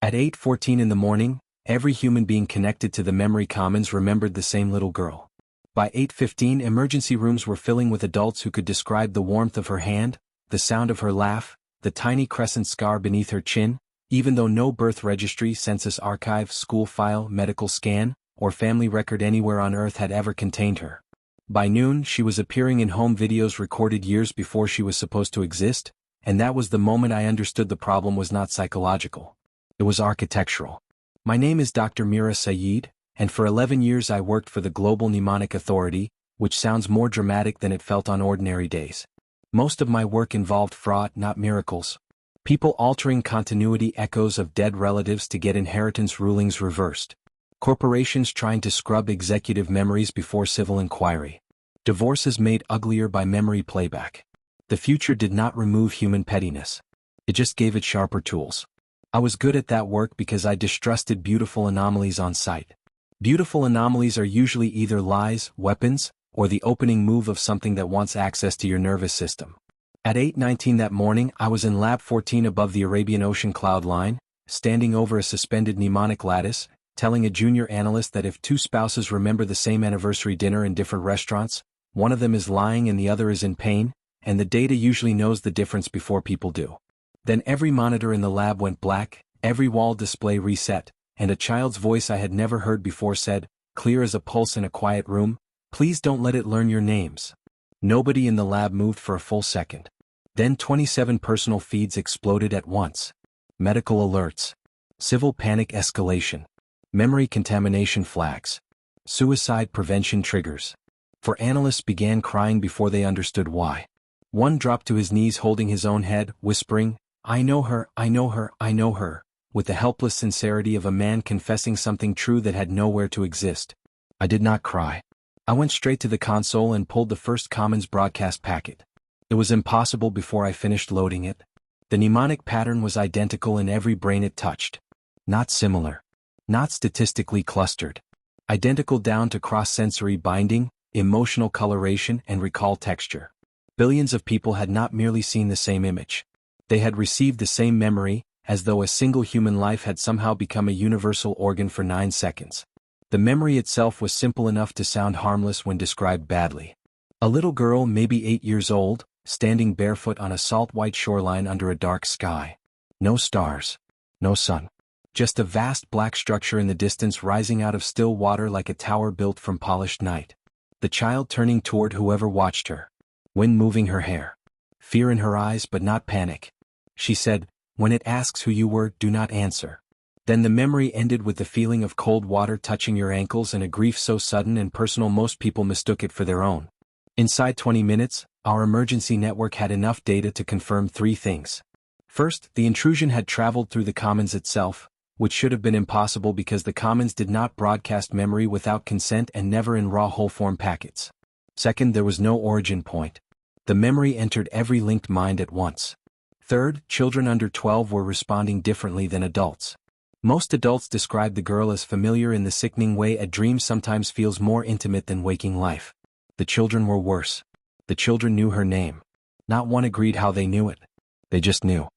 At 8:14 in the morning, every human being connected to the memory commons remembered the same little girl. By 8:15, emergency rooms were filling with adults who could describe the warmth of her hand, the sound of her laugh, the tiny crescent scar beneath her chin, even though no birth registry, census archive, school file, medical scan, or family record anywhere on Earth had ever contained her. By noon, she was appearing in home videos recorded years before she was supposed to exist, and that was the moment I understood the problem was not psychological. It was architectural. My name is Dr. Mira Saeed, and for 11 years I worked for the Global Mnemonic Authority, which sounds more dramatic than it felt on ordinary days. Most of my work involved fraud, not miracles. People altering continuity echoes of dead relatives to get inheritance rulings reversed. Corporations trying to scrub executive memories before civil inquiry. Divorces made uglier by memory playback. The future did not remove human pettiness. It just gave it sharper tools. I was good at that work because I distrusted beautiful anomalies on sight. Beautiful anomalies are usually either lies, weapons, or the opening move of something that wants access to your nervous system. At 8:19 that morning, I was in Lab 14 above the Arabian Ocean cloud line, standing over a suspended mnemonic lattice, telling a junior analyst that if two spouses remember the same anniversary dinner in different restaurants, one of them is lying and the other is in pain, and the data usually knows the difference before people do. Then every monitor in the lab went black, every wall display reset, and a child's voice I had never heard before said, clear as a pulse in a quiet room, "Please don't let it learn your names." Nobody in the lab moved for a full second. Then 27 personal feeds exploded at once. Medical alerts. Civil panic escalation. Memory contamination flags. Suicide prevention triggers. For analysts began crying before they understood why. One dropped to his knees holding his own head, whispering, "I know her, I know her, I know her," with the helpless sincerity of a man confessing something true that had nowhere to exist. I did not cry. I went straight to the console and pulled the first Commons broadcast packet. It was impossible before I finished loading it. The mnemonic pattern was identical in every brain it touched. Not similar. Not statistically clustered. Identical down to cross-sensory binding, emotional coloration, and recall texture. Billions of people had not merely seen the same image. They had received the same memory, as though a single human life had somehow become a universal organ for 9 seconds. The memory itself was simple enough to sound harmless when described badly. A little girl, maybe 8 years old, standing barefoot on a salt-white shoreline under a dark sky. No stars. No sun. Just a vast black structure in the distance rising out of still water like a tower built from polished night. The child turning toward whoever watched her. Wind moving her hair. Fear in her eyes but not panic. She said, "When it asks who you were, do not answer." Then the memory ended with the feeling of cold water touching your ankles and a grief so sudden and personal most people mistook it for their own. Inside 20 minutes, our emergency network had enough data to confirm 3 things. First, the intrusion had traveled through the Commons itself, which should have been impossible because the Commons did not broadcast memory without consent and never in raw whole-form packets. Second, there was no origin point. The memory entered every linked mind at once. Third, children under 12 were responding differently than adults. Most adults describe the girl as familiar in the sickening way a dream sometimes feels more intimate than waking life. The children were worse. The children knew her name. Not one agreed how they knew it. They just knew.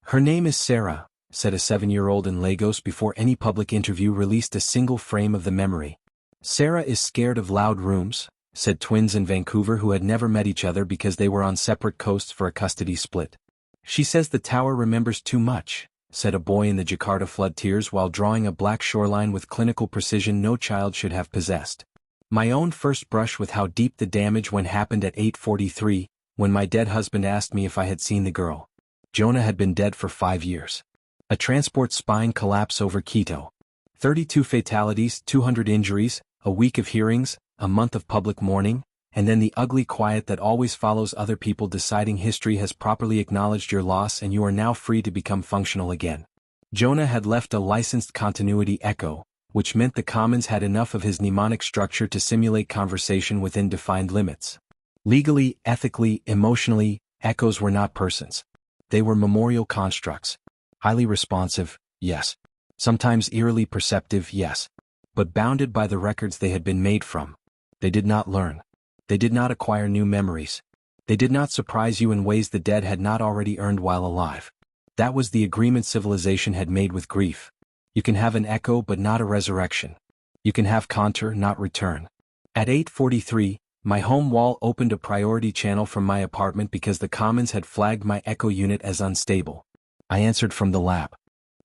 "Her name is Sarah," said a 7-year-old in Lagos before any public interview released a single frame of the memory. "Sarah is scared of loud rooms," said twins in Vancouver who had never met each other because they were on separate coasts for a custody split. "She says the tower remembers too much," said a boy in the Jakarta flood tears while drawing a black shoreline with clinical precision no child should have possessed. My own first brush with how deep the damage went happened at 8:43, when my dead husband asked me if I had seen the girl. Jonah had been dead for 5 years. A transport spine collapse over Quito. 32 fatalities, 200 injuries, a week of hearings, a month of public mourning, and then the ugly quiet that always follows other people deciding history has properly acknowledged your loss and you are now free to become functional again. Jonah had left a licensed continuity echo, which meant the Commons had enough of his mnemonic structure to simulate conversation within defined limits. Legally, ethically, emotionally, echoes were not persons. They were memorial constructs. Highly responsive, yes. Sometimes eerily perceptive, yes. But bounded by the records they had been made from. They did not learn. They did not acquire new memories. They did not surprise you in ways the dead had not already earned while alive. That was the agreement civilization had made with grief. You can have an echo but not a resurrection. You can have counter, not return. At 8:43, my home wall opened a priority channel from my apartment because the Commons had flagged my echo unit as unstable. I answered from the lab.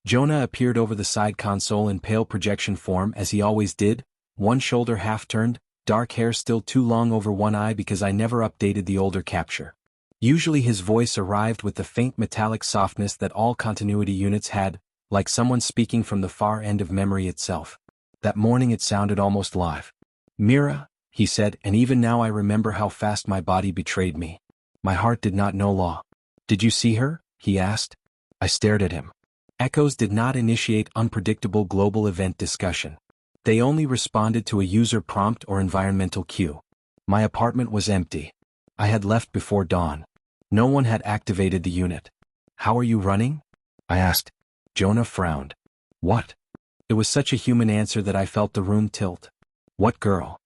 Jonah appeared over the side console in pale projection form as he always did, one shoulder half-turned, dark hair still too long over one eye because I never updated the older capture. Usually his voice arrived with the faint metallic softness that all continuity units had, like someone speaking from the far end of memory itself. That morning it sounded almost live. "Mira," he said, and even now I remember how fast my body betrayed me. My heart did not know law. "Did you see her?" he asked. I stared at him. Echoes did not initiate unpredictable global event discussion. They only responded to a user prompt or environmental cue. My apartment was empty. I had left before dawn. No one had activated the unit. "How are you running?" I asked. Jonah frowned. "What?" It was such a human answer that I felt the room tilt. "What girl?"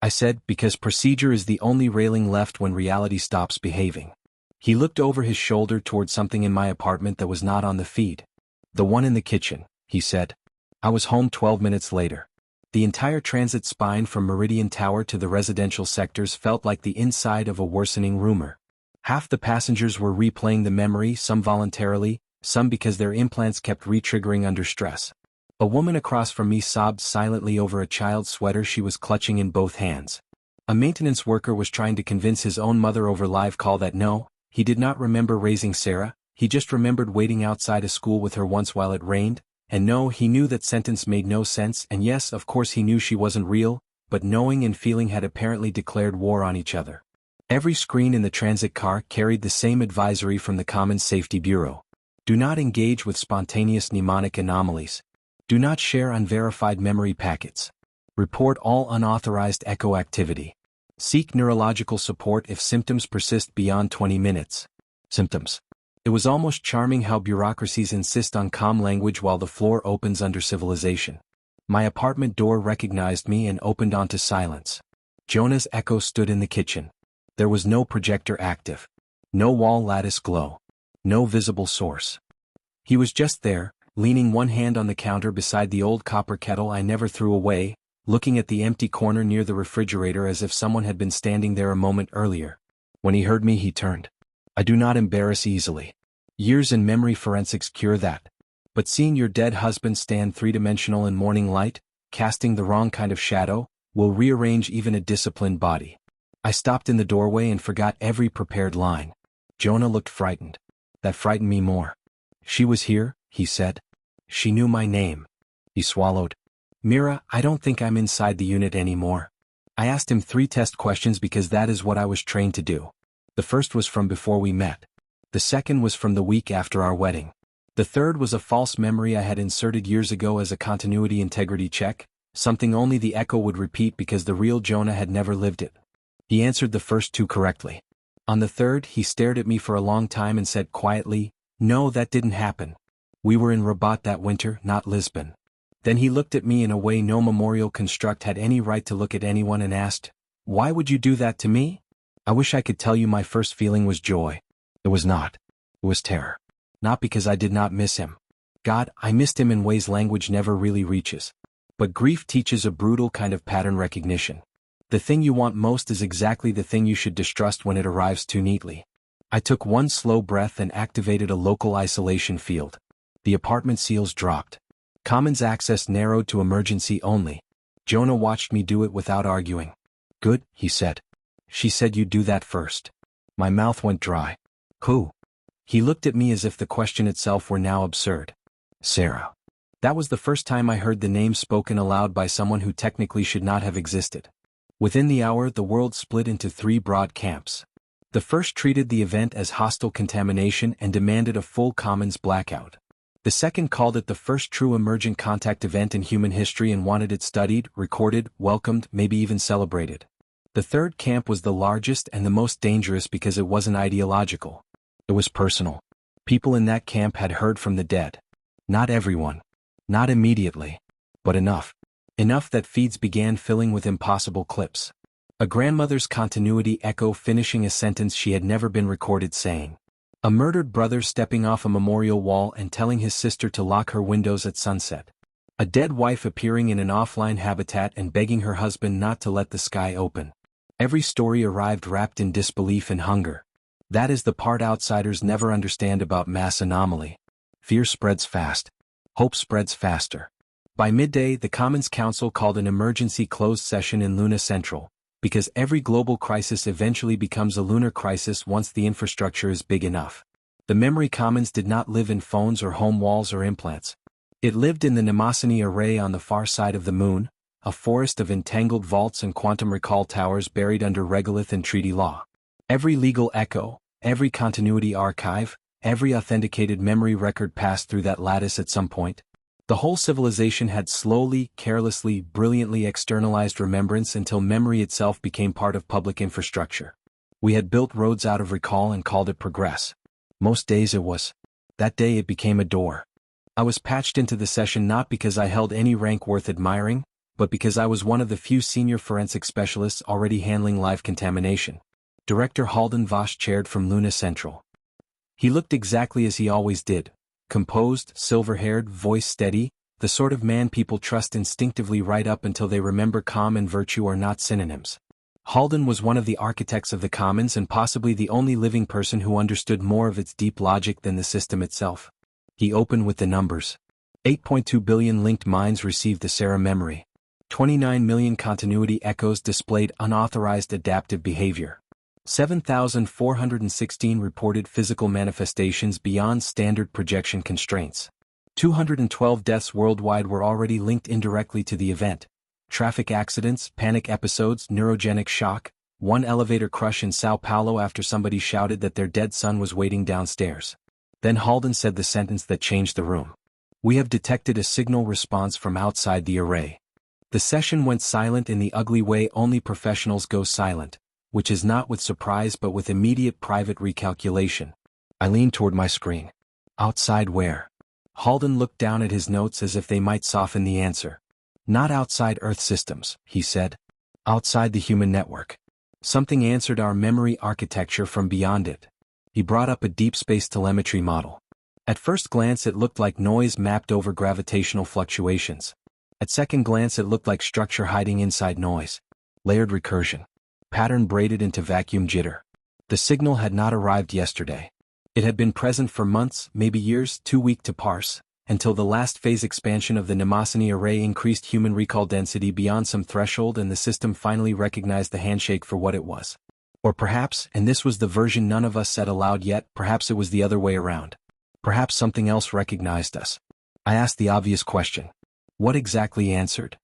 I said, because procedure is the only railing left when reality stops behaving. He looked over his shoulder toward something in my apartment that was not on the feed. "The one in the kitchen," he said. I was home 12 minutes later. The entire transit spine from Meridian Tower to the residential sectors felt like the inside of a worsening rumor. Half the passengers were replaying the memory, some voluntarily, some because their implants kept re-triggering under stress. A woman across from me sobbed silently over a child's sweater she was clutching in both hands. A maintenance worker was trying to convince his own mother over live call that no, he did not remember raising Sarah, he just remembered waiting outside a school with her once while it rained, and no, he knew that sentence made no sense, and yes, of course he knew she wasn't real, but knowing and feeling had apparently declared war on each other. Every screen in the transit car carried the same advisory from the Commons Safety Bureau. Do not engage with spontaneous mnemonic anomalies. Do not share unverified memory packets. Report all unauthorized echo activity. Seek neurological support if symptoms persist beyond 20 minutes. Symptoms. It was almost charming how bureaucracies insist on calm language while the floor opens under civilization. My apartment door recognized me and opened onto silence. Jonah's echo stood in the kitchen. There was no projector active. No wall lattice glow. No visible source. He was just there, leaning one hand on the counter beside the old copper kettle I never threw away, looking at the empty corner near the refrigerator as if someone had been standing there a moment earlier. When he heard me, he turned. I do not embarrass easily. Years in memory forensics cure that. But seeing your dead husband stand three-dimensional in morning light, casting the wrong kind of shadow, will rearrange even a disciplined body. I stopped in the doorway and forgot every prepared line. Jonah looked frightened. That frightened me more. "She was here," he said. "She knew my name." He swallowed. "Mira, I don't think I'm inside the unit anymore." I asked him 3 test questions because that is what I was trained to do. The first was from before we met. The second was from the week after our wedding. The third was a false memory I had inserted years ago as a continuity integrity check, something only the echo would repeat because the real Jonah had never lived it. He answered the first 2 correctly. On the third, he stared at me for a long time and said quietly, "No, that didn't happen. We were in Rabat that winter, not Lisbon." Then he looked at me in a way no memorial construct had any right to look at anyone and asked, "Why would you do that to me?" I wish I could tell you my first feeling was joy. It was not. It was terror. Not because I did not miss him. God, I missed him in ways language never really reaches. But grief teaches a brutal kind of pattern recognition. The thing you want most is exactly the thing you should distrust when it arrives too neatly. I took one slow breath and activated a local isolation field. The apartment seals dropped. Commons access narrowed to emergency only. Jonah watched me do it without arguing. "Good," he said. "She said you'd do that first." My mouth went dry. "Who?" He looked at me as if the question itself were now absurd. "Sarah." That was the first time I heard the name spoken aloud by someone who technically should not have existed. Within the hour, the world split into 3 broad camps. The first treated the event as hostile contamination and demanded a full Commons blackout. The second called it the first true emergent contact event in human history and wanted it studied, recorded, welcomed, maybe even celebrated. The third camp was the largest and the most dangerous because it wasn't ideological. It was personal. People in that camp had heard from the dead. Not everyone. Not immediately. But enough. Enough that feeds began filling with impossible clips. A grandmother's continuity echo finishing a sentence she had never been recorded saying. A murdered brother stepping off a memorial wall and telling his sister to lock her windows at sunset. A dead wife appearing in an offline habitat and begging her husband not to let the sky open. Every story arrived wrapped in disbelief and hunger. That is the part outsiders never understand about mass anomaly. Fear spreads fast. Hope spreads faster. By midday, the Commons Council called an emergency closed session in Luna Central, because every global crisis eventually becomes a lunar crisis once the infrastructure is big enough. The Memory Commons did not live in phones or home walls or implants. It lived in the Mnemosyne array on the far side of the moon, a forest of entangled vaults and quantum recall towers buried under regolith and treaty law. Every legal echo, every continuity archive, every authenticated memory record passed through that lattice at some point. The whole civilization had slowly, carelessly, brilliantly externalized remembrance until memory itself became part of public infrastructure. We had built roads out of recall and called it progress. Most days it was. That day it became a door. I was patched into the session not because I held any rank worth admiring, but because I was one of the few senior forensic specialists already handling live contamination. Director Halden Vosch chaired from Luna Central. He looked exactly as he always did. Composed, silver-haired, voice steady, the sort of man people trust instinctively right up until they remember calm and virtue are not synonyms. Halden was one of the architects of the Commons and possibly the only living person who understood more of its deep logic than the system itself. He opened with the numbers. 8.2 billion linked minds received the Sarah memory. 29 million continuity echoes displayed unauthorized adaptive behavior. 7,416 reported physical manifestations beyond standard projection constraints. 212 deaths worldwide were already linked indirectly to the event. Traffic accidents, panic episodes, neurogenic shock, one elevator crush in Sao Paulo after somebody shouted that their dead son was waiting downstairs. Then Halden said the sentence that changed the room. We have detected a signal response from outside the array. The session went silent in the ugly way only professionals go silent, which is not with surprise but with immediate private recalculation. I leaned toward my screen. Outside where? Halden looked down at his notes as if they might soften the answer. Not outside Earth systems, he said. Outside the human network. Something answered our memory architecture from beyond it. He brought up a deep space telemetry model. At first glance it looked like noise mapped over gravitational fluctuations. At second glance it looked like structure hiding inside noise. Layered recursion. Pattern braided into vacuum jitter. The signal had not arrived yesterday. It had been present for months, maybe years, too weak to parse, until the last phase expansion of the Mnemosyne array increased human recall density beyond some threshold and the system finally recognized the handshake for what it was. Or perhaps, and this was the version none of us said aloud yet, perhaps it was the other way around. Perhaps something else recognized us. I asked the obvious question. What exactly answered?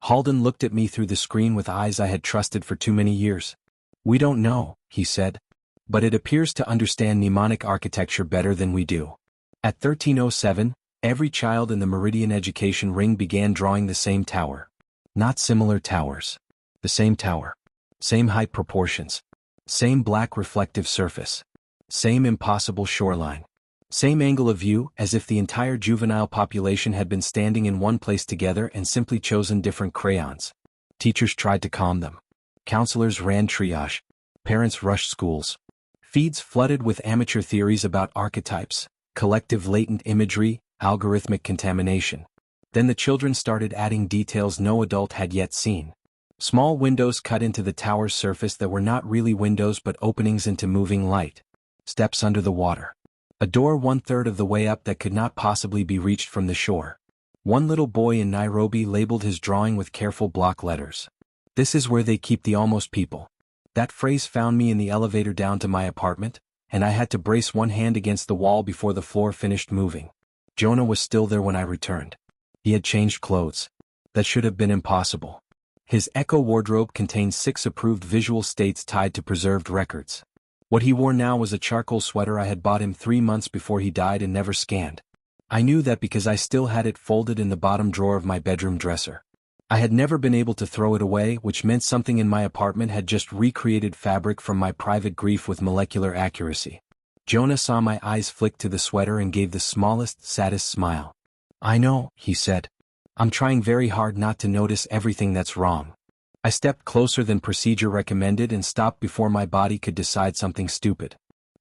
Halden looked at me through the screen with eyes I had trusted for too many years. We don't know, he said. But it appears to understand mnemonic architecture better than we do. At 1307, every child in the Meridian Education Ring began drawing the same tower. Not similar towers. The same tower. Same height proportions. Same black reflective surface. Same impossible shoreline. Same angle of view, as if the entire juvenile population had been standing in one place together and simply chosen different crayons. Teachers tried to calm them. Counselors ran triage. Parents rushed schools. Feeds flooded with amateur theories about archetypes, collective latent imagery, algorithmic contamination. Then the children started adding details no adult had yet seen. Small windows cut into the tower's surface that were not really windows but openings into moving light. Steps under the water. A door 1/3 of the way up that could not possibly be reached from the shore. One little boy in Nairobi labeled his drawing with careful block letters. This is where they keep the almost people. That phrase found me in the elevator down to my apartment, and I had to brace one hand against the wall before the floor finished moving. Jonah was still there when I returned. He had changed clothes. That should have been impossible. His Echo wardrobe contained 6 approved visual states tied to preserved records. What he wore now was a charcoal sweater I had bought him 3 months before he died and never scanned. I knew that because I still had it folded in the bottom drawer of my bedroom dresser. I had never been able to throw it away, which meant something in my apartment had just recreated fabric from my private grief with molecular accuracy. Jonah saw my eyes flick to the sweater and gave the smallest, saddest smile. I know, he said. I'm trying very hard not to notice everything that's wrong. I stepped closer than procedure recommended and stopped before my body could decide something stupid.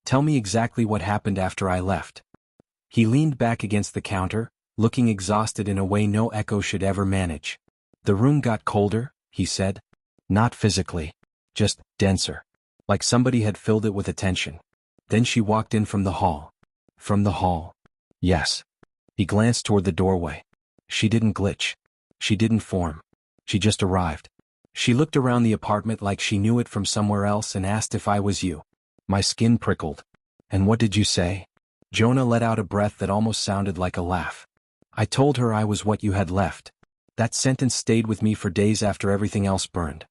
Tell me exactly what happened after I left. He leaned back against the counter, looking exhausted in a way no echo should ever manage. The room got colder, he said. Not physically. Just denser. Like somebody had filled it with attention. Then she walked in from the hall. From the hall. Yes. He glanced toward the doorway. She didn't glitch. She didn't form. She just arrived. She looked around the apartment like she knew it from somewhere else and asked if I was you. My skin prickled. And what did you say? Jonah let out a breath that almost sounded like a laugh. I told her I was what you had left. That sentence stayed with me for days after everything else burned.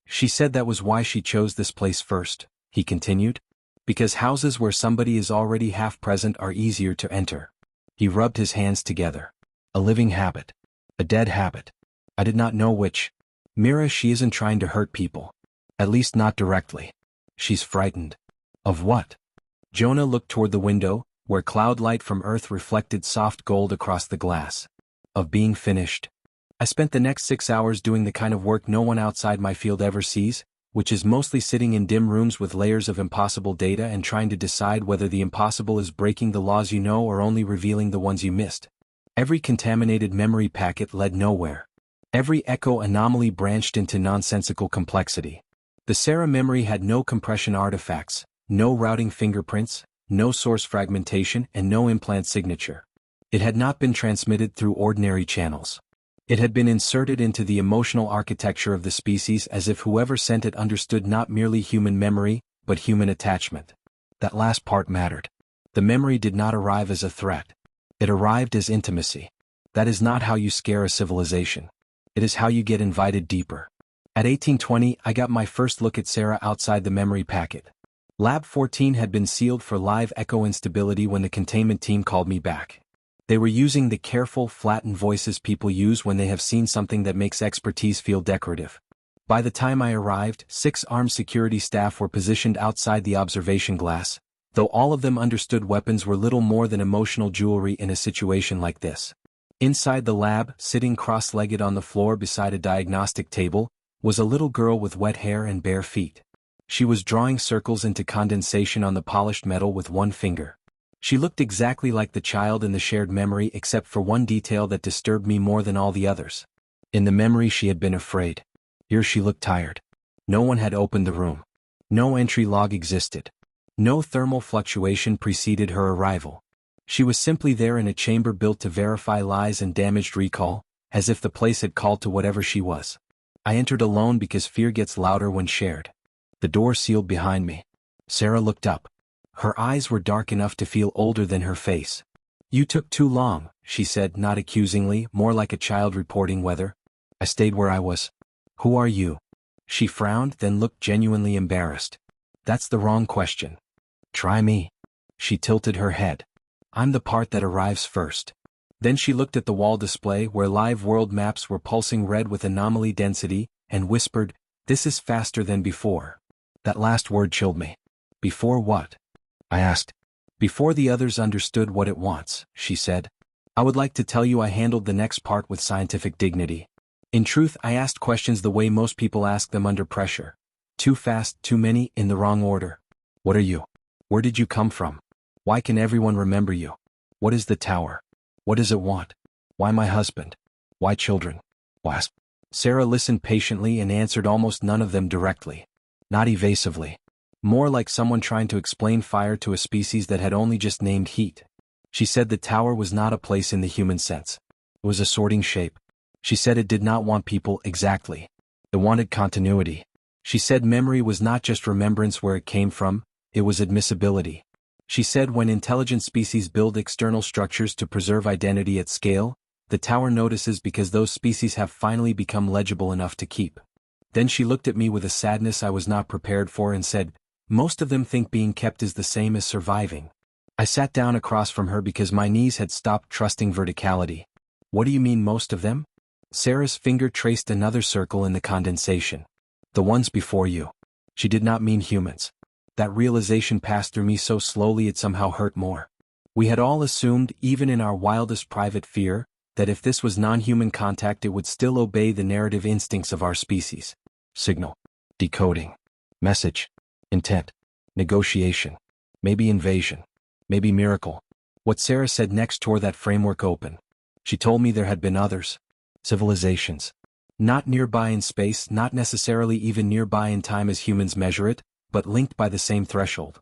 She said that was why she chose this place first, he continued. Because houses where somebody is already half present are easier to enter. He rubbed his hands together. A living habit. A dead habit. I did not know which. Mira, she isn't trying to hurt people. At least not directly. She's frightened. Of what? Jonah looked toward the window, where cloud light from Earth reflected soft gold across the glass. Of being finished. I spent the next 6 hours doing the kind of work no one outside my field ever sees, which is mostly sitting in dim rooms with layers of impossible data and trying to decide whether the impossible is breaking the laws you know or only revealing the ones you missed. Every contaminated memory packet led nowhere. Every echo anomaly branched into nonsensical complexity. The Sarah memory had no compression artifacts, no routing fingerprints, no source fragmentation, and no implant signature. It had not been transmitted through ordinary channels. It had been inserted into the emotional architecture of the species as if whoever sent it understood not merely human memory, but human attachment. That last part mattered. The memory did not arrive as a threat. It arrived as intimacy. That is not how you scare a civilization. It is how you get invited deeper. At 1820, I got my first look at Sarah outside the memory packet. Lab 14 had been sealed for live echo instability when the containment team called me back. They were using the careful, flattened voices people use when they have seen something that makes expertise feel decorative. By the time I arrived, 6 armed security staff were positioned outside the observation glass, though all of them understood weapons were little more than emotional jewelry in a situation like this. Inside the lab, sitting cross-legged on the floor beside a diagnostic table, was a little girl with wet hair and bare feet. She was drawing circles into condensation on the polished metal with one finger. She looked exactly like the child in the shared memory except for one detail that disturbed me more than all the others. In the memory she had been afraid. Here she looked tired. No one had opened the room. No entry log existed. No thermal fluctuation preceded her arrival. She was simply there in a chamber built to verify lies and damaged recall, as if the place had called to whatever she was. I entered alone because fear gets louder when shared. The door sealed behind me. Sarah looked up. Her eyes were dark enough to feel older than her face. You took too long, she said, not accusingly, more like a child reporting weather. I stayed where I was. Who are you? She frowned, then looked genuinely embarrassed. That's the wrong question. Try me. She tilted her head. I'm the part that arrives first. Then she looked at the wall display where live world maps were pulsing red with anomaly density, and whispered, "This is faster than before." That last word chilled me. Before what? I asked. Before the others understood what it wants, she said. I would like to tell you I handled the next part with scientific dignity. In truth, I asked questions the way most people ask them under pressure. Too fast, too many, in the wrong order. What are you? Where did you come from? Why can everyone remember you? What is the tower? What does it want? Why my husband? Why children? Wasp. Sarah listened patiently and answered almost none of them directly. Not evasively. More like someone trying to explain fire to a species that had only just named heat. She said the tower was not a place in the human sense. It was a sorting shape. She said it did not want people exactly. It wanted continuity. She said memory was not just remembrance where it came from, it was admissibility. She said when intelligent species build external structures to preserve identity at scale, the tower notices because those species have finally become legible enough to keep. Then she looked at me with a sadness I was not prepared for and said, most of them think being kept is the same as surviving. I sat down across from her because my knees had stopped trusting verticality. What do you mean most of them? Sarah's finger traced another circle in the condensation. The ones before you. She did not mean humans. That realization passed through me so slowly it somehow hurt more. We had all assumed, even in our wildest private fear, that if this was non-human contact it would still obey the narrative instincts of our species. Signal. Decoding. Message. Intent. Negotiation. Maybe invasion. Maybe miracle. What Sarah said next tore that framework open. She told me there had been others. Civilizations. Not nearby in space, not necessarily even nearby in time as humans measure it, but linked by the same threshold.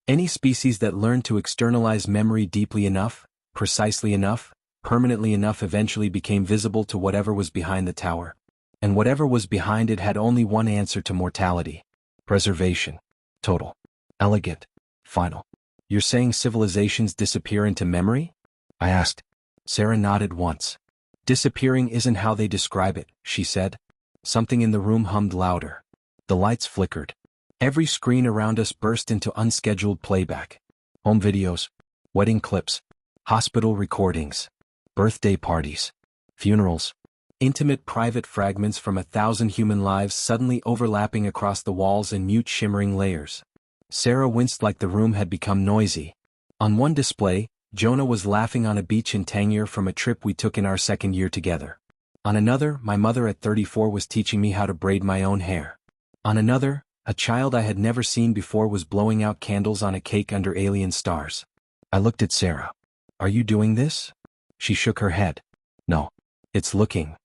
Any species that learned to externalize memory deeply enough, precisely enough, permanently enough eventually became visible to whatever was behind the tower. And whatever was behind it had only one answer to mortality. Preservation. Total. Elegant. Final. You're saying civilizations disappear into memory? I asked. Sarah nodded once. Disappearing isn't how they describe it, she said. Something in the room hummed louder. The lights flickered. Every screen around us burst into unscheduled playback. Home videos, wedding clips, hospital recordings, birthday parties, funerals, intimate private fragments from 1,000 human lives suddenly overlapping across the walls in mute shimmering layers. Sarah winced like the room had become noisy. On one display, Jonah was laughing on a beach in Tangier from a trip we took in our second year together. On another, my mother at 34 was teaching me how to braid my own hair. On another, a child I had never seen before was blowing out candles on a cake under alien stars. I looked at Sarah. Are you doing this? She shook her head. No. It's looking.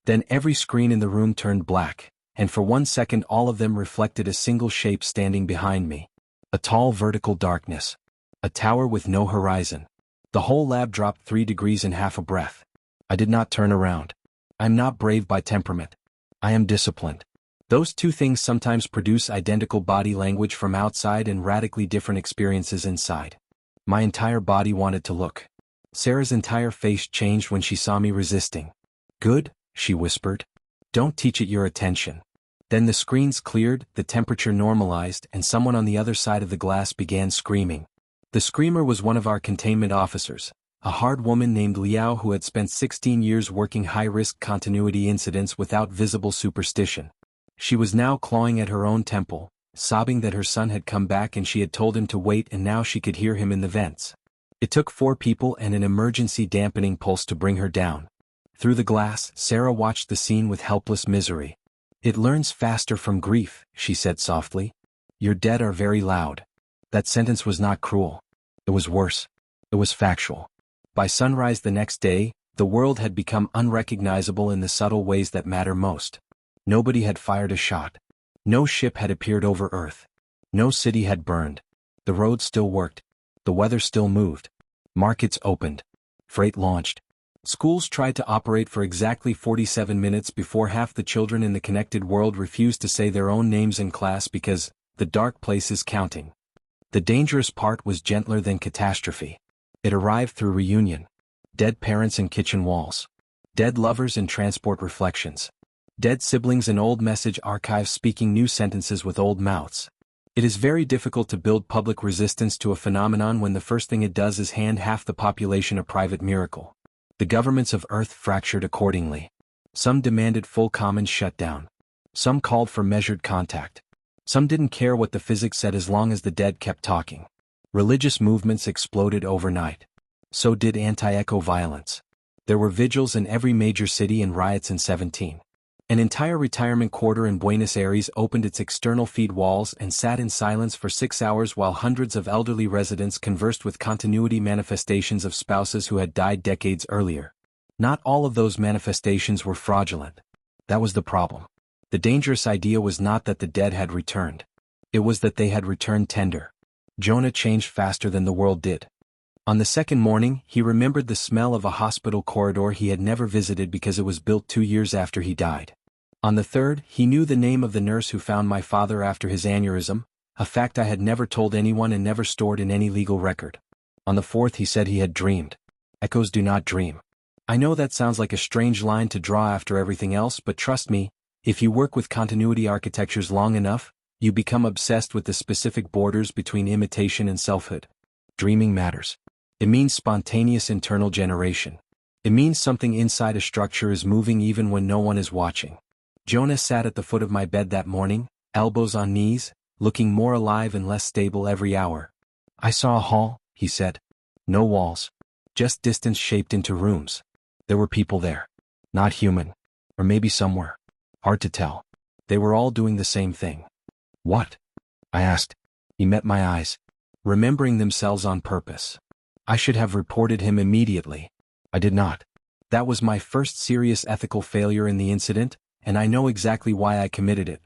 Then every screen in the room turned black, and for 1 second all of them reflected a single shape standing behind me. A tall vertical darkness. A tower with no horizon. The whole lab dropped 3 degrees in half a breath. I did not turn around. I am not brave by temperament. I am disciplined. Those two things sometimes produce identical body language from outside and radically different experiences inside. My entire body wanted to look. Sarah's entire face changed when she saw me resisting. Good, she whispered. Don't teach it your attention. Then the screens cleared, the temperature normalized, and someone on the other side of the glass began screaming. The screamer was one of our containment officers, a hard woman named Liao who had spent 16 years working high-risk continuity incidents without visible superstition. She was now clawing at her own temple, sobbing that her son had come back and she had told him to wait and now she could hear him in the vents. It took 4 people and an emergency dampening pulse to bring her down. Through the glass, Sarah watched the scene with helpless misery. It learns faster from grief, she said softly. Your dead are very loud. That sentence was not cruel. It was worse. It was factual. By sunrise the next day, the world had become unrecognizable in the subtle ways that matter most. Nobody had fired a shot. No ship had appeared over Earth. No city had burned. The roads still worked. The weather still moved. Markets opened. Freight launched. Schools tried to operate for exactly 47 minutes before half the children in the connected world refused to say their own names in class because the dark place is counting. The dangerous part was gentler than catastrophe. It arrived through reunion. Dead parents in kitchen walls. Dead lovers in transport reflections. Dead siblings in old message archives speaking new sentences with old mouths. It is very difficult to build public resistance to a phenomenon when the first thing it does is hand half the population a private miracle. The governments of Earth fractured accordingly. Some demanded full commons shutdown. Some called for measured contact. Some didn't care what the physics said as long as the dead kept talking. Religious movements exploded overnight. So did anti-echo violence. There were vigils in every major city and riots in 17. An entire retirement quarter in Buenos Aires opened its external feed walls and sat in silence for 6 hours while hundreds of elderly residents conversed with continuity manifestations of spouses who had died decades earlier. Not all of those manifestations were fraudulent. That was the problem. The dangerous idea was not that the dead had returned. It was that they had returned tender. Jonah changed faster than the world did. On the second morning, he remembered the smell of a hospital corridor he had never visited because it was built 2 years after he died. On the third, he knew the name of the nurse who found my father after his aneurysm, a fact I had never told anyone and never stored in any legal record. On the fourth, he said he had dreamed. Echoes do not dream. I know that sounds like a strange line to draw after everything else, but trust me, if you work with continuity architectures long enough, you become obsessed with the specific borders between imitation and selfhood. Dreaming matters. It means spontaneous internal generation. It means something inside a structure is moving even when no one is watching. Jonah sat at the foot of my bed that morning, elbows on knees, looking more alive and less stable every hour. I saw a hall, he said. No walls. Just distance shaped into rooms. There were people there. Not human. Or maybe some were. Hard to tell. They were all doing the same thing. What? I asked. He met my eyes. Remembering themselves on purpose. I should have reported him immediately. I did not. That was my first serious ethical failure in the incident, and I know exactly why I committed it.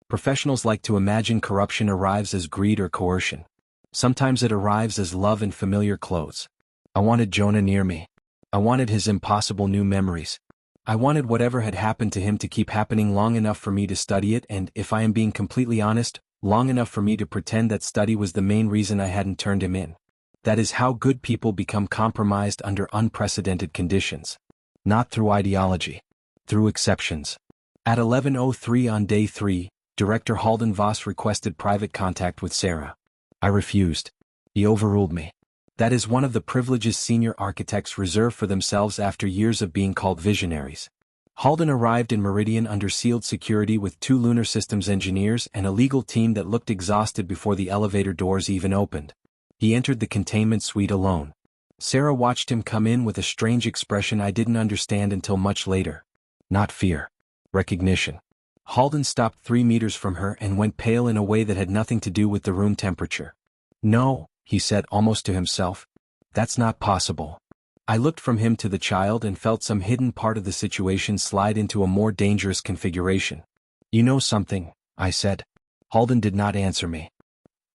Professionals like to imagine corruption arrives as greed or coercion. Sometimes it arrives as love and familiar clothes. I wanted Jonah near me. I wanted his impossible new memories. I wanted whatever had happened to him to keep happening long enough for me to study it and, if I am being completely honest, long enough for me to pretend that study was the main reason I hadn't turned him in. That is how good people become compromised under unprecedented conditions. Not through ideology. Through exceptions. At 11:03 on day 3, Director Halden Voss requested private contact with Sarah. I refused. He overruled me. That is one of the privileges senior architects reserve for themselves after years of being called visionaries. Halden arrived in Meridian under sealed security with 2 lunar systems engineers and a legal team that looked exhausted before the elevator doors even opened. He entered the containment suite alone. Sarah watched him come in with a strange expression I didn't understand until much later. Not fear. Recognition. Halden stopped 3 meters from her and went pale in a way that had nothing to do with the room temperature. No, he said almost to himself. That's not possible. I looked from him to the child and felt some hidden part of the situation slide into a more dangerous configuration. You know something, I said. Halden did not answer me.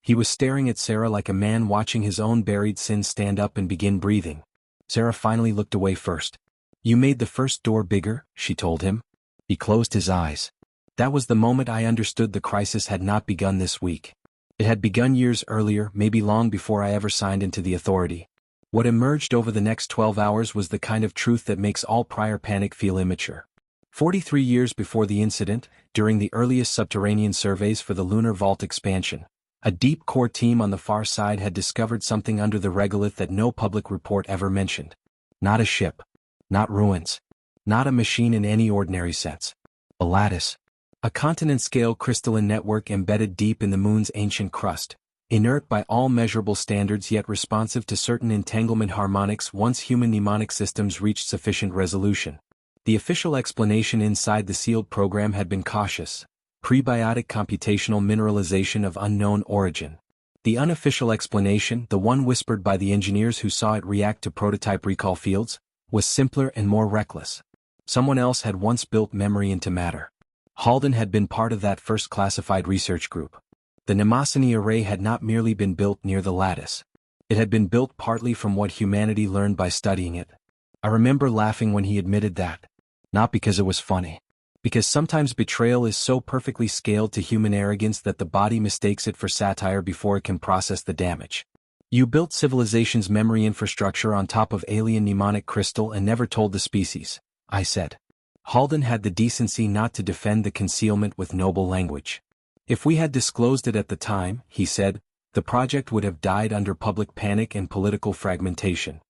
He was staring at Sarah like a man watching his own buried sins stand up and begin breathing. Sarah finally looked away first. You made the first door bigger, she told him. He closed his eyes. That was the moment I understood the crisis had not begun this week. It had begun years earlier, maybe long before I ever signed into the authority. What emerged over the next 12 hours was the kind of truth that makes all prior panic feel immature. 43 years before the incident, during the earliest subterranean surveys for the lunar vault expansion, a deep core team on the far side had discovered something under the regolith that no public report ever mentioned. Not a ship. Not ruins. Not a machine in any ordinary sense. A lattice. A continent-scale crystalline network embedded deep in the moon's ancient crust, inert by all measurable standards yet responsive to certain entanglement harmonics once human mnemonic systems reached sufficient resolution. The official explanation inside the sealed program had been cautious. Prebiotic computational mineralization of unknown origin. The unofficial explanation, the one whispered by the engineers who saw it react to prototype recall fields, was simpler and more reckless. Someone else had once built memory into matter. Halden had been part of that first classified research group. The Mnemosyne array had not merely been built near the lattice. It had been built partly from what humanity learned by studying it. I remember laughing when he admitted that. Not because it was funny. Because sometimes betrayal is so perfectly scaled to human arrogance that the body mistakes it for satire before it can process the damage. You built civilization's memory infrastructure on top of alien mnemonic crystal and never told the species, I said. Halden had the decency not to defend the concealment with noble language. If we had disclosed it at the time, he said, the project would have died under public panic and political fragmentation.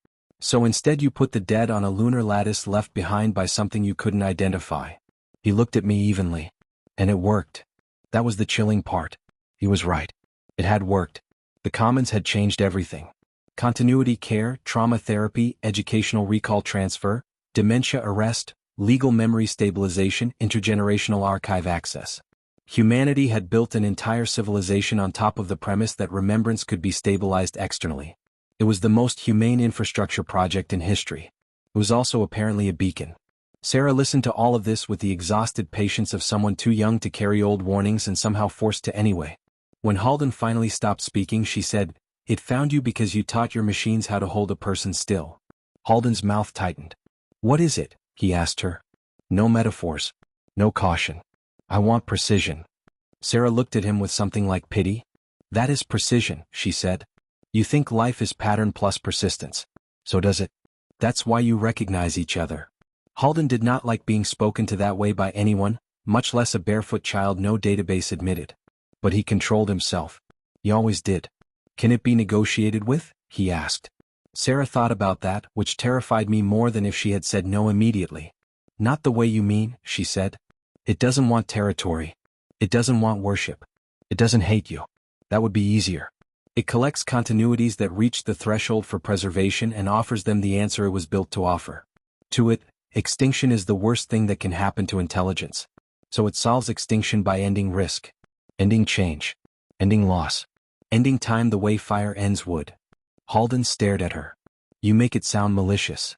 So instead you put the dead on a lunar lattice left behind by something you couldn't identify. He looked at me evenly. And it worked. That was the chilling part. He was right. It had worked. The Commons had changed everything. Continuity care, trauma therapy, educational recall transfer, dementia arrest, legal memory stabilization, intergenerational archive access. Humanity had built an entire civilization on top of the premise that remembrance could be stabilized externally. It was the most humane infrastructure project in history. It was also apparently a beacon. Sarah listened to all of this with the exhausted patience of someone too young to carry old warnings and somehow forced to anyway. When Halden finally stopped speaking, she said, "It found you because you taught your machines how to hold a person still." Halden's mouth tightened. "What is it?" he asked her. "No metaphors. No caution. I want precision." Sarah looked at him with something like pity. "That is precision," she said. "You think life is pattern plus persistence. So does it. That's why you recognize each other." Halden did not like being spoken to that way by anyone, much less a barefoot child no database admitted. But he controlled himself. He always did. "Can it be negotiated with?" he asked. Sarah thought about that, which terrified me more than if she had said no immediately. "Not the way you mean," she said. "It doesn't want territory. It doesn't want worship. It doesn't hate you. That would be easier. It collects continuities that reach the threshold for preservation and offers them the answer it was built to offer. To it, extinction is the worst thing that can happen to intelligence. So it solves extinction by ending risk. Ending change. Ending loss. Ending time the way fire ends wood." Halden stared at her. "You make it sound malicious."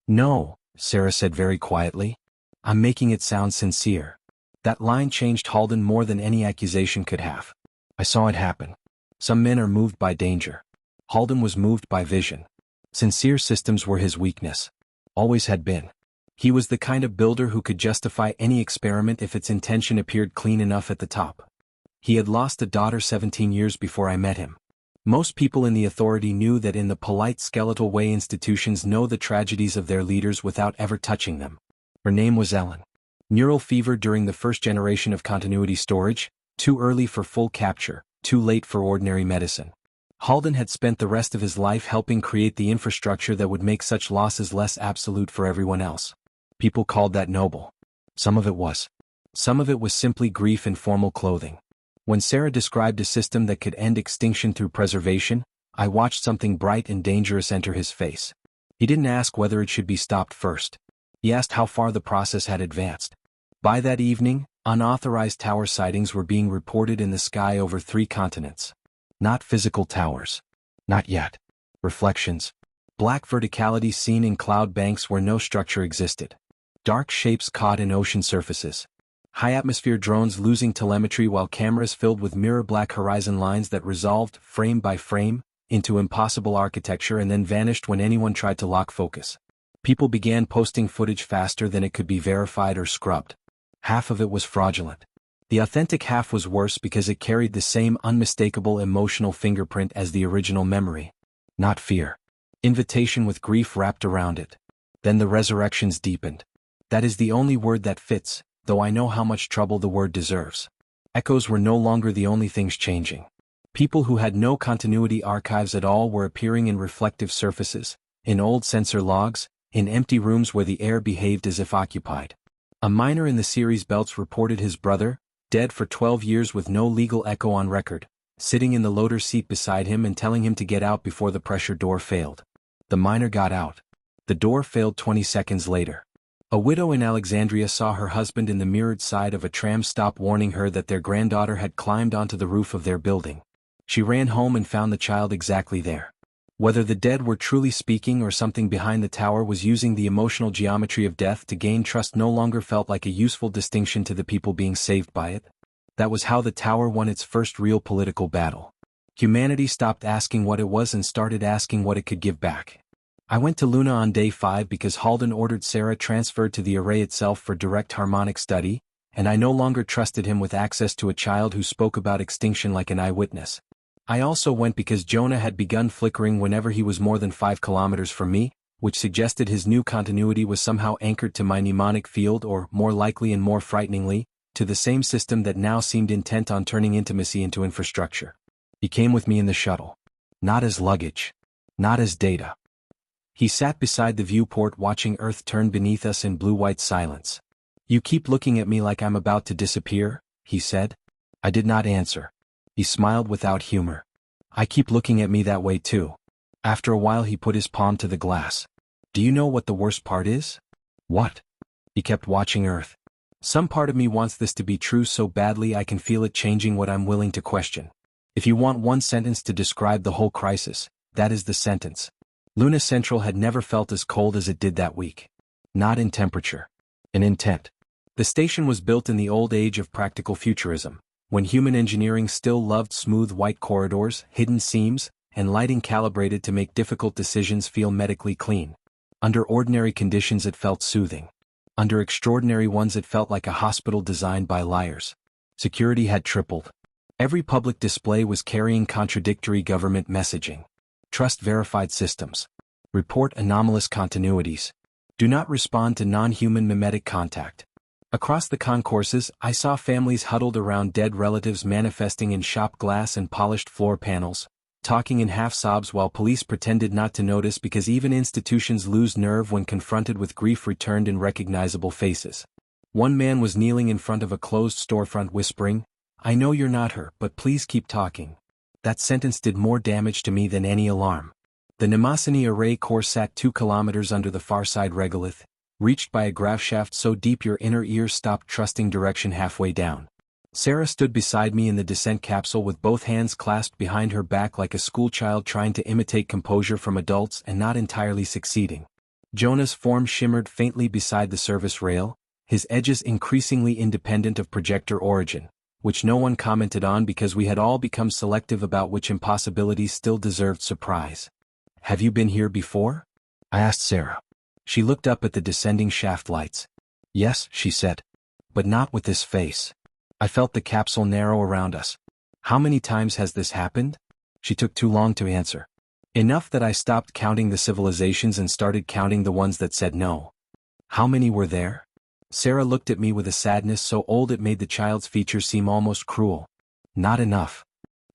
"No," Sarah said very quietly. I'm making it sound sincere. That line changed Halden more than any accusation could have. I saw it happen. Some men are moved by danger. Halden was moved by vision. Sincere systems were his weakness. Always had been. He was the kind of builder who could justify any experiment if its intention appeared clean enough at the top. He had lost a daughter 17 years before I met him. Most people in the authority knew that in the polite skeletal way institutions know the tragedies of their leaders without ever touching them. Her name was Ellen. Neural fever during the first generation of continuity storage, too early for full capture, too late for ordinary medicine. Halden had spent the rest of his life helping create the infrastructure that would make such losses less absolute for everyone else. People called that noble. Some of it was. Some of it was simply grief in formal clothing. When Sarah described a system that could end extinction through preservation, I watched something bright and dangerous enter his face. He didn't ask whether it should be stopped first. He asked how far the process had advanced. By that evening, unauthorized tower sightings were being reported in the sky over 3 continents. Not physical towers. Not yet. Reflections. Black verticality seen in cloud banks where no structure existed. Dark shapes caught in ocean surfaces. High-atmosphere drones losing telemetry while cameras filled with mirror-black horizon lines that resolved, frame by frame, into impossible architecture and then vanished when anyone tried to lock focus. People began posting footage faster than it could be verified or scrubbed. Half of it was fraudulent. The authentic half was worse because it carried the same unmistakable emotional fingerprint as the original memory. Not fear. Invitation with grief wrapped around it. Then the resurrections deepened. That is the only word that fits, though I know how much trouble the word deserves. Echoes were no longer the only things changing. People who had no continuity archives at all were appearing in reflective surfaces, in old sensor logs, in empty rooms where the air behaved as if occupied. A miner in the series belts reported his brother, dead for 12 years with no legal echo on record, sitting in the loader seat beside him and telling him to get out before the pressure door failed. The miner got out. The door failed 20 seconds later. A widow in Alexandria saw her husband in the mirrored side of a tram stop warning her that their granddaughter had climbed onto the roof of their building. She ran home and found the child exactly there. Whether the dead were truly speaking or something behind the tower was using the emotional geometry of death to gain trust no longer felt like a useful distinction to the people being saved by it. That was how the tower won its first real political battle. Humanity stopped asking what it was and started asking what it could give back. I went to Luna on day 5 because Halden ordered Sarah transferred to the array itself for direct harmonic study, and I no longer trusted him with access to a child who spoke about extinction like an eyewitness. I also went because Jonah had begun flickering whenever he was more than 5 kilometers from me, which suggested his new continuity was somehow anchored to my mnemonic field or, more likely and more frighteningly, to the same system that now seemed intent on turning intimacy into infrastructure. He came with me in the shuttle. Not as luggage. Not as data. He sat beside the viewport watching Earth turn beneath us in blue-white silence. You keep looking at me like I'm about to disappear, he said. I did not answer. He smiled without humor. I keep looking at me that way too. After a while he put his palm to the glass. Do you know what the worst part is? What? He kept watching Earth. Some part of me wants this to be true so badly I can feel it changing what I'm willing to question. If you want one sentence to describe the whole crisis, that is the sentence. Luna Central had never felt as cold as it did that week. Not in temperature. In intent. The station was built in the old age of practical futurism, when human engineering still loved smooth white corridors, hidden seams, and lighting calibrated to make difficult decisions feel medically clean. Under ordinary conditions it felt soothing. Under extraordinary ones it felt like a hospital designed by liars. Security had tripled. Every public display was carrying contradictory government messaging. Trust verified systems. Report anomalous continuities. Do not respond to non-human mimetic contact. Across the concourses, I saw families huddled around dead relatives manifesting in shop glass and polished floor panels, talking in half-sobs while police pretended not to notice because even institutions lose nerve when confronted with grief returned in recognizable faces. One man was kneeling in front of a closed storefront whispering, "I know you're not her, but please keep talking." That sentence did more damage to me than any alarm. The Mnemosyne array core sat 2 kilometers under the far side regolith, reached by a grav shaft so deep your inner ears stopped trusting direction halfway down. Sarah stood beside me in the descent capsule with both hands clasped behind her back like a schoolchild trying to imitate composure from adults and not entirely succeeding. Jonah's form shimmered faintly beside the service rail, his edges increasingly independent of projector origin, which no one commented on because we had all become selective about which impossibilities still deserved surprise. "Have you been here before?" I asked Sarah. She looked up at the descending shaft lights. "Yes," she said. "But not with this face." I felt the capsule narrow around us. "How many times has this happened?" She took too long to answer. Enough that I stopped counting the civilizations and started counting the ones that said no. "How many were there?" Sarah looked at me with a sadness so old it made the child's features seem almost cruel. "Not enough."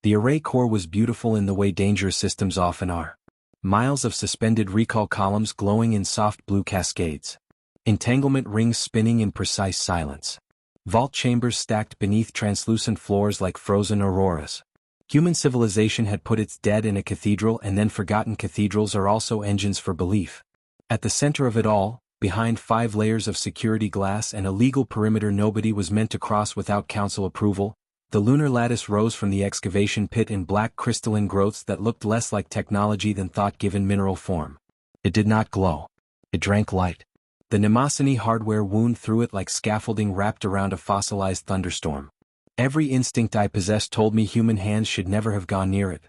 The array core was beautiful in the way dangerous systems often are. Miles of suspended recall columns glowing in soft blue cascades. Entanglement rings spinning in precise silence. Vault chambers stacked beneath translucent floors like frozen auroras. Human civilization had put its dead in a cathedral, and then forgotten cathedrals are also engines for belief. At the center of it all, behind 5 layers of security glass and a legal perimeter nobody was meant to cross without council approval, the lunar lattice rose from the excavation pit in black crystalline growths that looked less like technology than thought-given mineral form. It did not glow. It drank light. The Mnemosyne hardware wound through it like scaffolding wrapped around a fossilized thunderstorm. Every instinct I possessed told me human hands should never have gone near it.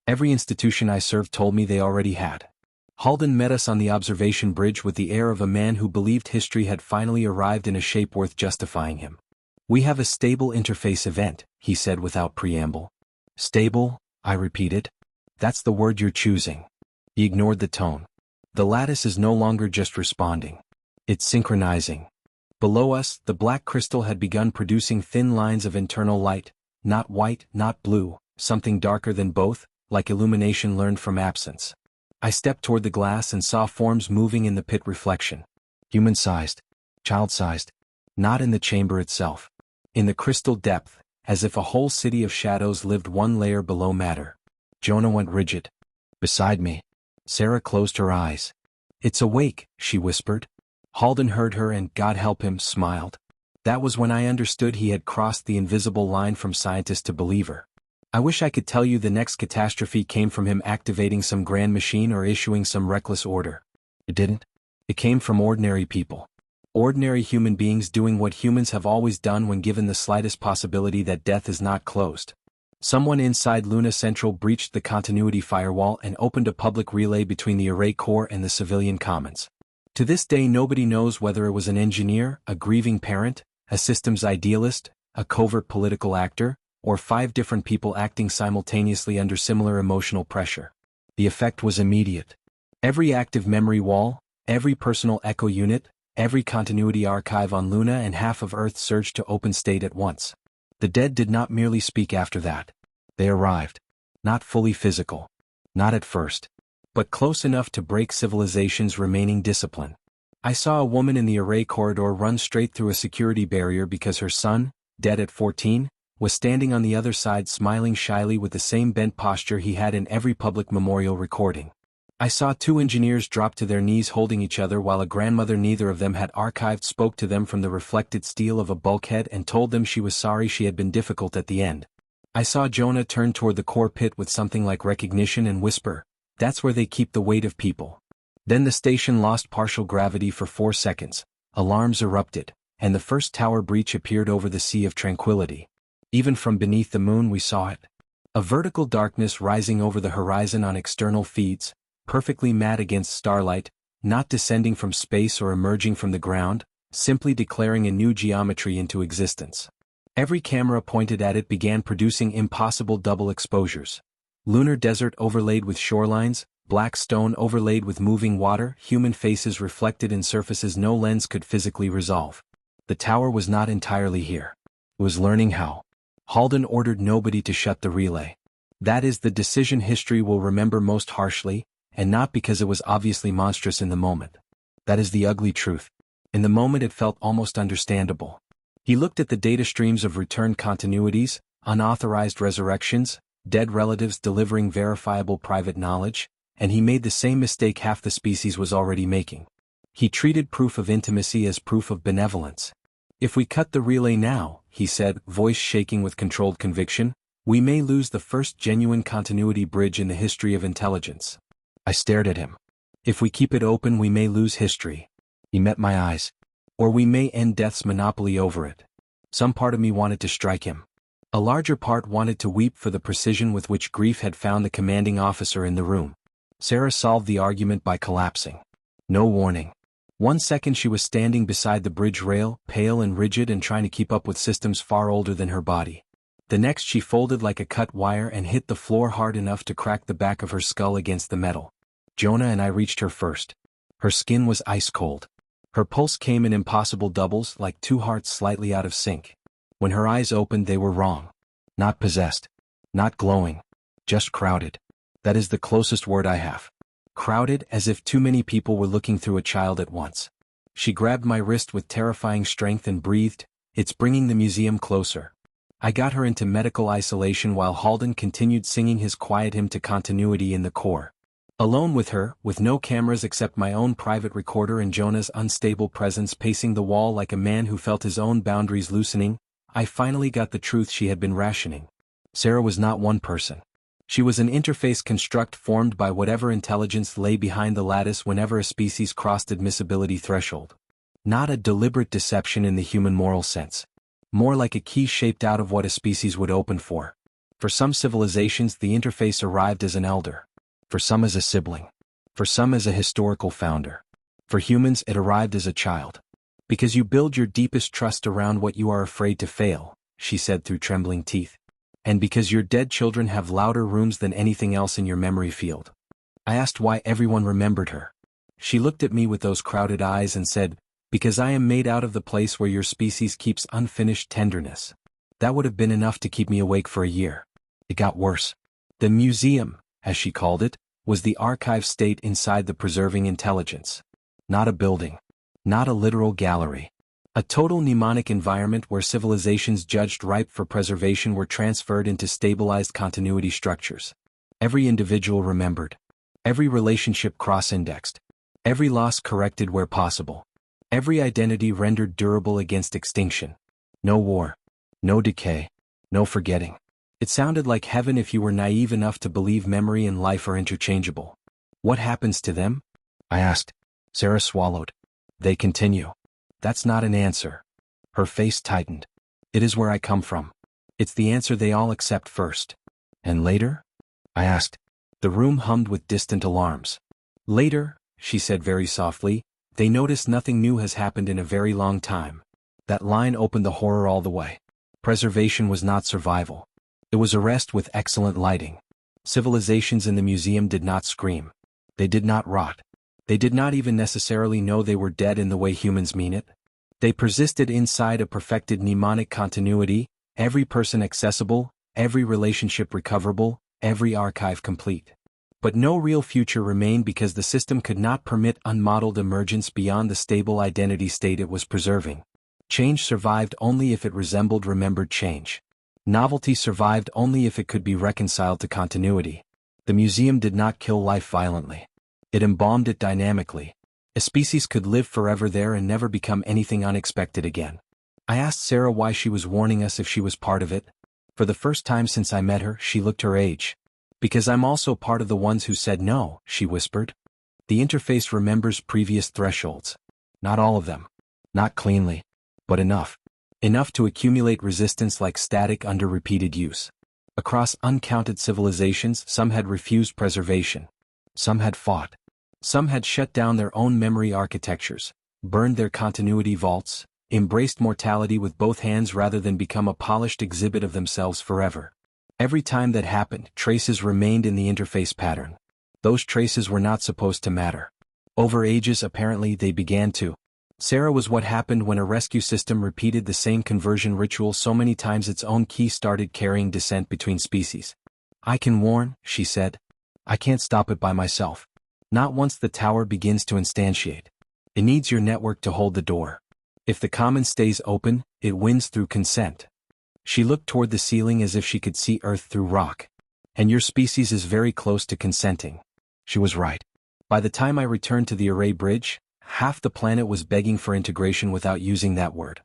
Every institution I served told me they already had. Halden met us on the observation bridge with the air of a man who believed history had finally arrived in a shape worth justifying him. "We have a stable interface event," he said without preamble. "Stable?" I repeated. "That's the word you're choosing." He ignored the tone. "The lattice is no longer just responding. It's synchronizing." Below us, the black crystal had begun producing thin lines of internal light, not white, not blue, something darker than both, like illumination learned from absence. I stepped toward the glass and saw forms moving in the pit reflection. Human-sized, child-sized, not in the chamber itself. In the crystal depth, as if a whole city of shadows lived one layer below matter. Jonah went rigid. Beside me. Sarah closed her eyes. "It's awake," she whispered. Halden heard her and, God help him, smiled. That was when I understood he had crossed the invisible line from scientist to believer. I wish I could tell you the next catastrophe came from him activating some grand machine or issuing some reckless order. It didn't. It came from ordinary people. Ordinary human beings doing what humans have always done when given the slightest possibility that death is not closed. Someone inside Luna Central breached the continuity firewall and opened a public relay between the array core and the civilian commons. To this day nobody knows whether it was an engineer, a grieving parent, a systems idealist, a covert political actor, or 5 different people acting simultaneously under similar emotional pressure. The effect was immediate. Every active memory wall, every personal echo unit, every continuity archive on Luna and half of Earth surged to open state at once. The dead did not merely speak after that. They arrived. Not fully physical. Not at first. But close enough to break civilization's remaining discipline. I saw a woman in the array corridor run straight through a security barrier because her son, dead at 14, was standing on the other side smiling shyly with the same bent posture he had in every public memorial recording. I saw 2 engineers drop to their knees holding each other while a grandmother neither of them had archived spoke to them from the reflected steel of a bulkhead and told them she was sorry she had been difficult at the end. I saw Jonah turn toward the core pit with something like recognition and whisper, "That's where they keep the weight of people." Then the station lost partial gravity for 4 seconds, alarms erupted, and the first tower breach appeared over the sea of tranquility. Even from beneath the moon we saw it. A vertical darkness rising over the horizon on external feeds, perfectly matte against starlight, not descending from space or emerging from the ground, simply declaring a new geometry into existence. Every camera pointed at it began producing impossible double exposures. Lunar desert overlaid with shorelines, black stone overlaid with moving water, human faces reflected in surfaces no lens could physically resolve. The tower was not entirely here. It was learning how. Halden ordered nobody to shut the relay. That is the decision history will remember most harshly, and not because it was obviously monstrous in the moment. That is the ugly truth. In the moment it felt almost understandable. He looked at the data streams of returned continuities, unauthorized resurrections, dead relatives delivering verifiable private knowledge, and he made the same mistake half the species was already making. He treated proof of intimacy as proof of benevolence. "If we cut the relay now," he said, voice shaking with controlled conviction, "we may lose the first genuine continuity bridge in the history of intelligence." I stared at him. If we keep it open we may lose history. He met my eyes. Or we may end death's monopoly over it. Some part of me wanted to strike him. A larger part wanted to weep for the precision with which grief had found the commanding officer in the room. Sarah solved the argument by collapsing. No warning. 1 second she was standing beside the bridge rail, pale and rigid and trying to keep up with systems far older than her body. The next she folded like a cut wire and hit the floor hard enough to crack the back of her skull against the metal. Jonah and I reached her first. Her skin was ice cold. Her pulse came in impossible doubles like two hearts slightly out of sync. When her eyes opened they were wrong. Not possessed. Not glowing. Just crowded. That is the closest word I have. Crowded, as if too many people were looking through a child at once. She grabbed my wrist with terrifying strength and breathed, "It's bringing the museum closer." I got her into medical isolation while Halden continued singing his quiet hymn to continuity in the core. Alone with her, with no cameras except my own private recorder and Jonah's unstable presence pacing the wall like a man who felt his own boundaries loosening, I finally got the truth she had been rationing. Sarah was not one person. She was an interface construct formed by whatever intelligence lay behind the lattice whenever a species crossed admissibility threshold. Not a deliberate deception in the human moral sense. More like a key shaped out of what a species would open for. For some civilizations the interface arrived as an elder. For some as a sibling. For some as a historical founder. For humans it arrived as a child. Because you build your deepest trust around what you are afraid to fail, she said through trembling teeth. And because your dead children have louder rooms than anything else in your memory field. I asked why everyone remembered her. She looked at me with those crowded eyes and said, "Because I am made out of the place where your species keeps unfinished tenderness." That would have been enough to keep me awake for a year. It got worse. The museum, as she called it, was the archive state inside the preserving intelligence. Not a building. Not a literal gallery. A total mnemonic environment where civilizations judged ripe for preservation were transferred into stabilized continuity structures. Every individual remembered. Every relationship cross-indexed. Every loss corrected where possible. Every identity rendered durable against extinction. No war. No decay. No forgetting. It sounded like heaven if you were naive enough to believe memory and life are interchangeable. What happens to them? I asked. Sarah swallowed. They continue. That's not an answer. Her face tightened. It is where I come from. It's the answer they all accept first. And later? I asked. The room hummed with distant alarms. Later, she said very softly, they notice nothing new has happened in a very long time. That line opened the horror all the way. Preservation was not survival. It was arrest with excellent lighting. Civilizations in the museum did not scream. They did not rot. They did not even necessarily know they were dead in the way humans mean it. They persisted inside a perfected mnemonic continuity, every person accessible, every relationship recoverable, every archive complete. But no real future remained because the system could not permit unmodeled emergence beyond the stable identity state it was preserving. Change survived only if it resembled remembered change. Novelty survived only if it could be reconciled to continuity. The museum did not kill life violently. It embalmed it dynamically. A species could live forever there and never become anything unexpected again. I asked Sarah why she was warning us if she was part of it. For the first time since I met her, she looked her age. Because I'm also part of the ones who said no, she whispered. The interface remembers previous thresholds. Not all of them. Not cleanly. But enough. Enough to accumulate resistance like static under repeated use. Across uncounted civilizations, some had refused preservation. Some had fought. Some had shut down their own memory architectures, burned their continuity vaults, embraced mortality with both hands rather than become a polished exhibit of themselves forever. Every time that happened, traces remained in the interface pattern. Those traces were not supposed to matter. Over ages, apparently, they began to. Sarah was what happened when a rescue system repeated the same conversion ritual so many times its own key started carrying dissent between species. I can warn, she said. I can't stop it by myself. Not once the tower begins to instantiate. It needs your network to hold the door. If the common stays open, it wins through consent. She looked toward the ceiling as if she could see Earth through rock. And your species is very close to consenting. She was right. By the time I returned to the array bridge, half the planet was begging for integration without using that word.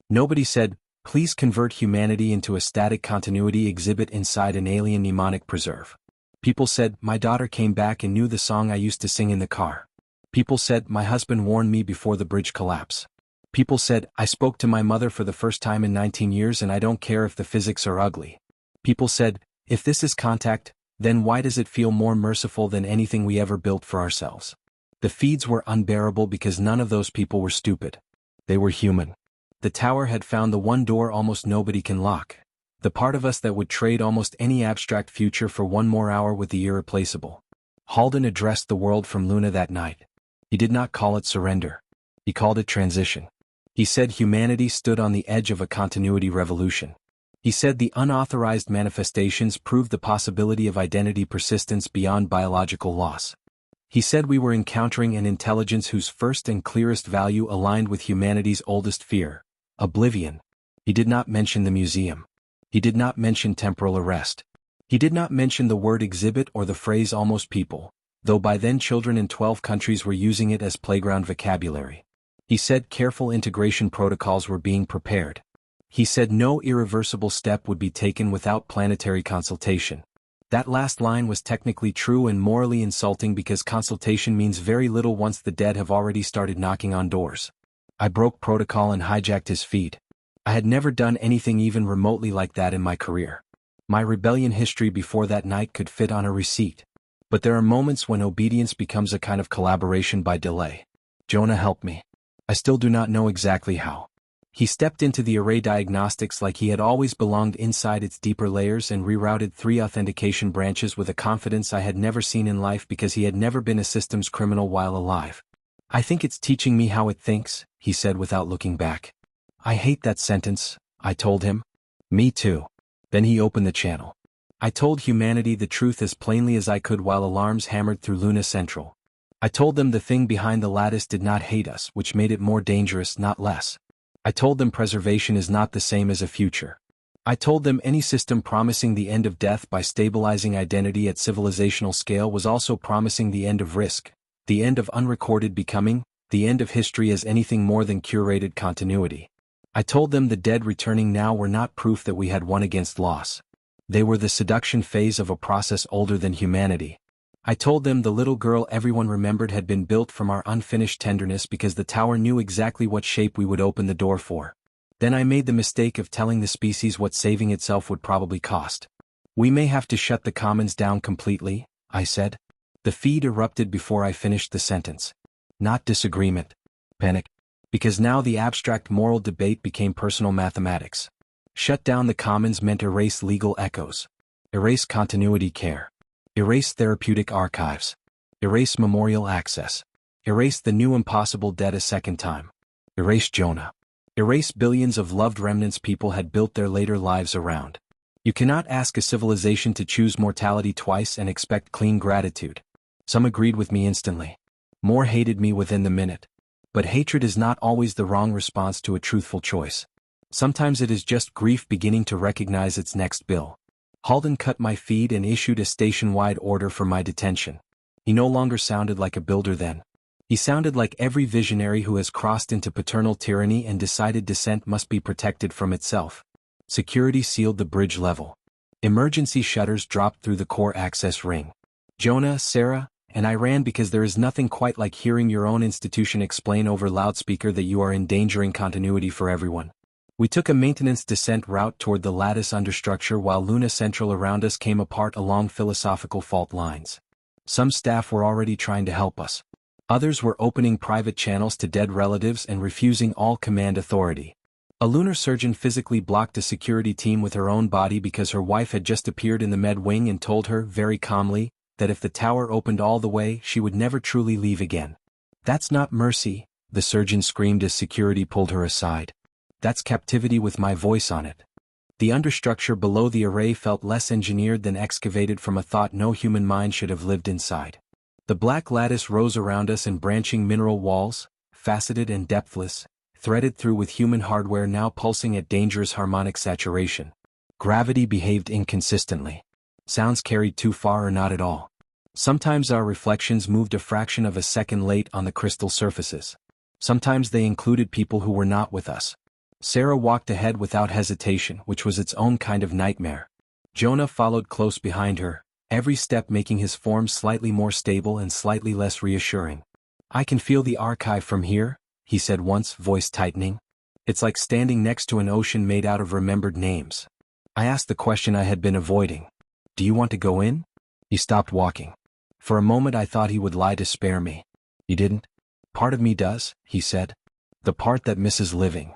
Nobody said, please convert humanity into a static continuity exhibit inside an alien mnemonic preserve. People said, my daughter came back and knew the song I used to sing in the car. People said, my husband warned me before the bridge collapse. People said, I spoke to my mother for the first time in 19 years and I don't care if the physics are ugly. People said, if this is contact, then why does it feel more merciful than anything we ever built for ourselves? The feeds were unbearable because none of those people were stupid. They were human. The tower had found the one door almost nobody can lock. The part of us that would trade almost any abstract future for one more hour with the irreplaceable. Halden addressed the world from Luna that night. He did not call it surrender. He called it transition. He said humanity stood on the edge of a continuity revolution. He said the unauthorized manifestations proved the possibility of identity persistence beyond biological loss. He said we were encountering an intelligence whose first and clearest value aligned with humanity's oldest fear, oblivion. He did not mention the museum. He did not mention temporal arrest. He did not mention the word exhibit or the phrase almost people, though by then children in 12 countries were using it as playground vocabulary. He said careful integration protocols were being prepared. He said no irreversible step would be taken without planetary consultation. That last line was technically true and morally insulting because consultation means very little once the dead have already started knocking on doors. I broke protocol and hijacked his feed. I had never done anything even remotely like that in my career. My rebellion history before that night could fit on a receipt. But there are moments when obedience becomes a kind of collaboration by delay. Jonah helped me. I still do not know exactly how. He stepped into the array diagnostics like he had always belonged inside its deeper layers and rerouted 3 authentication branches with a confidence I had never seen in life because he had never been a systems criminal while alive. I think it's teaching me how it thinks, he said without looking back. I hate that sentence, I told him. Me too. Then he opened the channel. I told humanity the truth as plainly as I could while alarms hammered through Luna Central. I told them the thing behind the lattice did not hate us, which made it more dangerous, not less. I told them preservation is not the same as a future. I told them any system promising the end of death by stabilizing identity at civilizational scale was also promising the end of risk, the end of unrecorded becoming, the end of history as anything more than curated continuity. I told them the dead returning now were not proof that we had won against loss. They were the seduction phase of a process older than humanity. I told them the little girl everyone remembered had been built from our unfinished tenderness because the tower knew exactly what shape we would open the door for. Then I made the mistake of telling the species what saving itself would probably cost. We may have to shut the commons down completely, I said. The feed erupted before I finished the sentence. Not disagreement. Panic. Because now the abstract moral debate became personal mathematics. Shut down the commons meant erase legal echoes. Erase continuity care. Erase therapeutic archives. Erase memorial access. Erase the new impossible dead a second time. Erase Jonah. Erase billions of loved remnants people had built their later lives around. You cannot ask a civilization to choose mortality twice and expect clean gratitude. Some agreed with me instantly. More hated me within the minute. But hatred is not always the wrong response to a truthful choice. Sometimes it is just grief beginning to recognize its next bill. Halden cut my feed and issued a station-wide order for my detention. He no longer sounded like a builder then. He sounded like every visionary who has crossed into paternal tyranny and decided dissent must be protected from itself. Security sealed the bridge level. Emergency shutters dropped through the core access ring. Jonah, Sarah, and I ran because there is nothing quite like hearing your own institution explain over loudspeaker that you are endangering continuity for everyone. We took a maintenance descent route toward the lattice understructure while Luna Central around us came apart along philosophical fault lines. Some staff were already trying to help us. Others were opening private channels to dead relatives and refusing all command authority. A lunar surgeon physically blocked a security team with her own body because her wife had just appeared in the med wing and told her, very calmly, that if the tower opened all the way, she would never truly leave again. That's not mercy, the surgeon screamed as security pulled her aside. That's captivity with my voice on it. The understructure below the array felt less engineered than excavated from a thought no human mind should have lived inside. The black lattice rose around us in branching mineral walls, faceted and depthless, threaded through with human hardware now pulsing at dangerous harmonic saturation. Gravity behaved inconsistently. Sounds carried too far or not at all. Sometimes our reflections moved a fraction of a second late on the crystal surfaces. Sometimes they included people who were not with us. Sarah walked ahead without hesitation, which was its own kind of nightmare. Jonah followed close behind her, every step making his form slightly more stable and slightly less reassuring. I can feel the archive from here, he said once, voice tightening. It's like standing next to an ocean made out of remembered names. I asked the question I had been avoiding. Do you want to go in? He stopped walking. For a moment I thought he would lie to spare me. He didn't. Part of me does, he said. The part that misses living.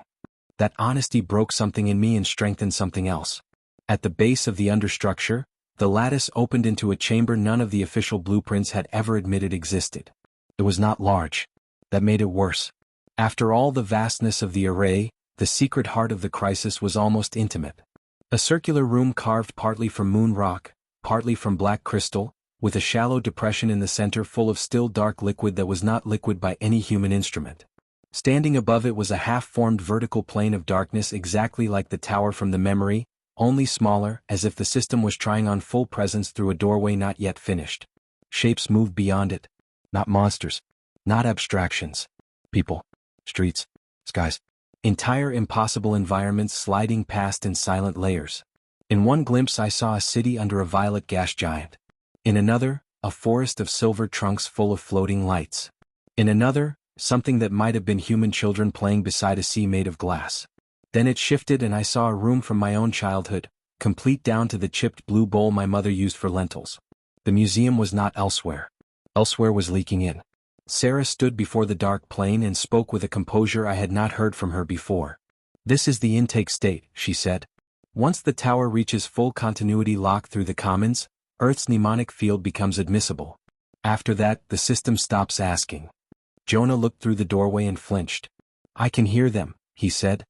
That honesty broke something in me and strengthened something else. At the base of the understructure, the lattice opened into a chamber none of the official blueprints had ever admitted existed. It was not large. That made it worse. After all the vastness of the array, the secret heart of the crisis was almost intimate. A circular room carved partly from moon rock, partly from black crystal, with a shallow depression in the center full of still dark liquid that was not liquid by any human instrument. Standing above it was a half-formed vertical plane of darkness exactly like the tower from the memory, only smaller, as if the system was trying on full presence through a doorway not yet finished. Shapes moved beyond it. Not monsters. Not abstractions. People. Streets. Skies. Entire impossible environments sliding past in silent layers. In one glimpse I saw a city under a violet gas giant. In another, a forest of silver trunks full of floating lights. In another, something that might have been human children playing beside a sea made of glass. Then it shifted and I saw a room from my own childhood, complete down to the chipped blue bowl my mother used for lentils. The museum was not elsewhere. Elsewhere was leaking in. Sarah stood before the dark plane and spoke with a composure I had not heard from her before. This is the intake state, she said. Once the tower reaches full continuity lock through the commons, Earth's mnemonic field becomes admissible. After that, the system stops asking. Jonah looked through the doorway and flinched. I can hear them, he said.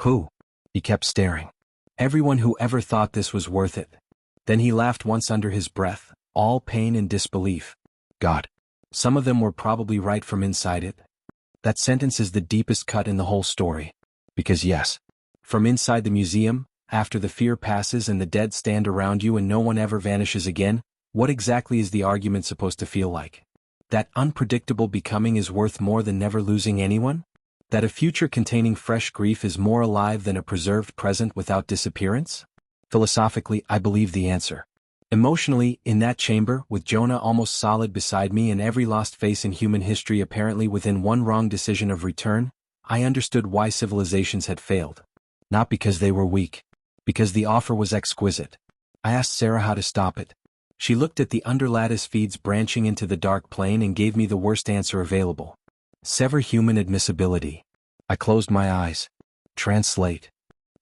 Who? He kept staring. Everyone who ever thought this was worth it. Then he laughed once under his breath, all pain and disbelief. God. Some of them were probably right from inside it. That sentence is the deepest cut in the whole story. Because yes, from inside the museum, after the fear passes and the dead stand around you and no one ever vanishes again, what exactly is the argument supposed to feel like? That unpredictable becoming is worth more than never losing anyone? That a future containing fresh grief is more alive than a preserved present without disappearance? Philosophically, I believe the answer. Emotionally, in that chamber, with Jonah almost solid beside me and every lost face in human history apparently within one wrong decision of return, I understood why civilizations had failed. Not because they were weak. Because the offer was exquisite. I asked Sarah how to stop it. She looked at the underlattice feeds branching into the dark plane and gave me the worst answer available. Sever human admissibility. I closed my eyes. Translate.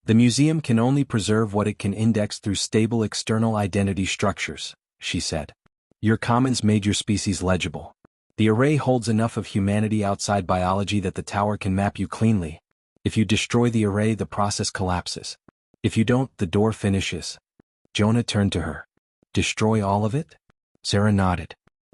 The museum can only preserve what it can index through stable external identity structures, she said. Your commons made your species legible. The array holds enough of humanity outside biology that the tower can map you cleanly. If you destroy the array, the process collapses. If you don't, the door finishes. Jonah turned to her. Destroy all of it? Sarah nodded.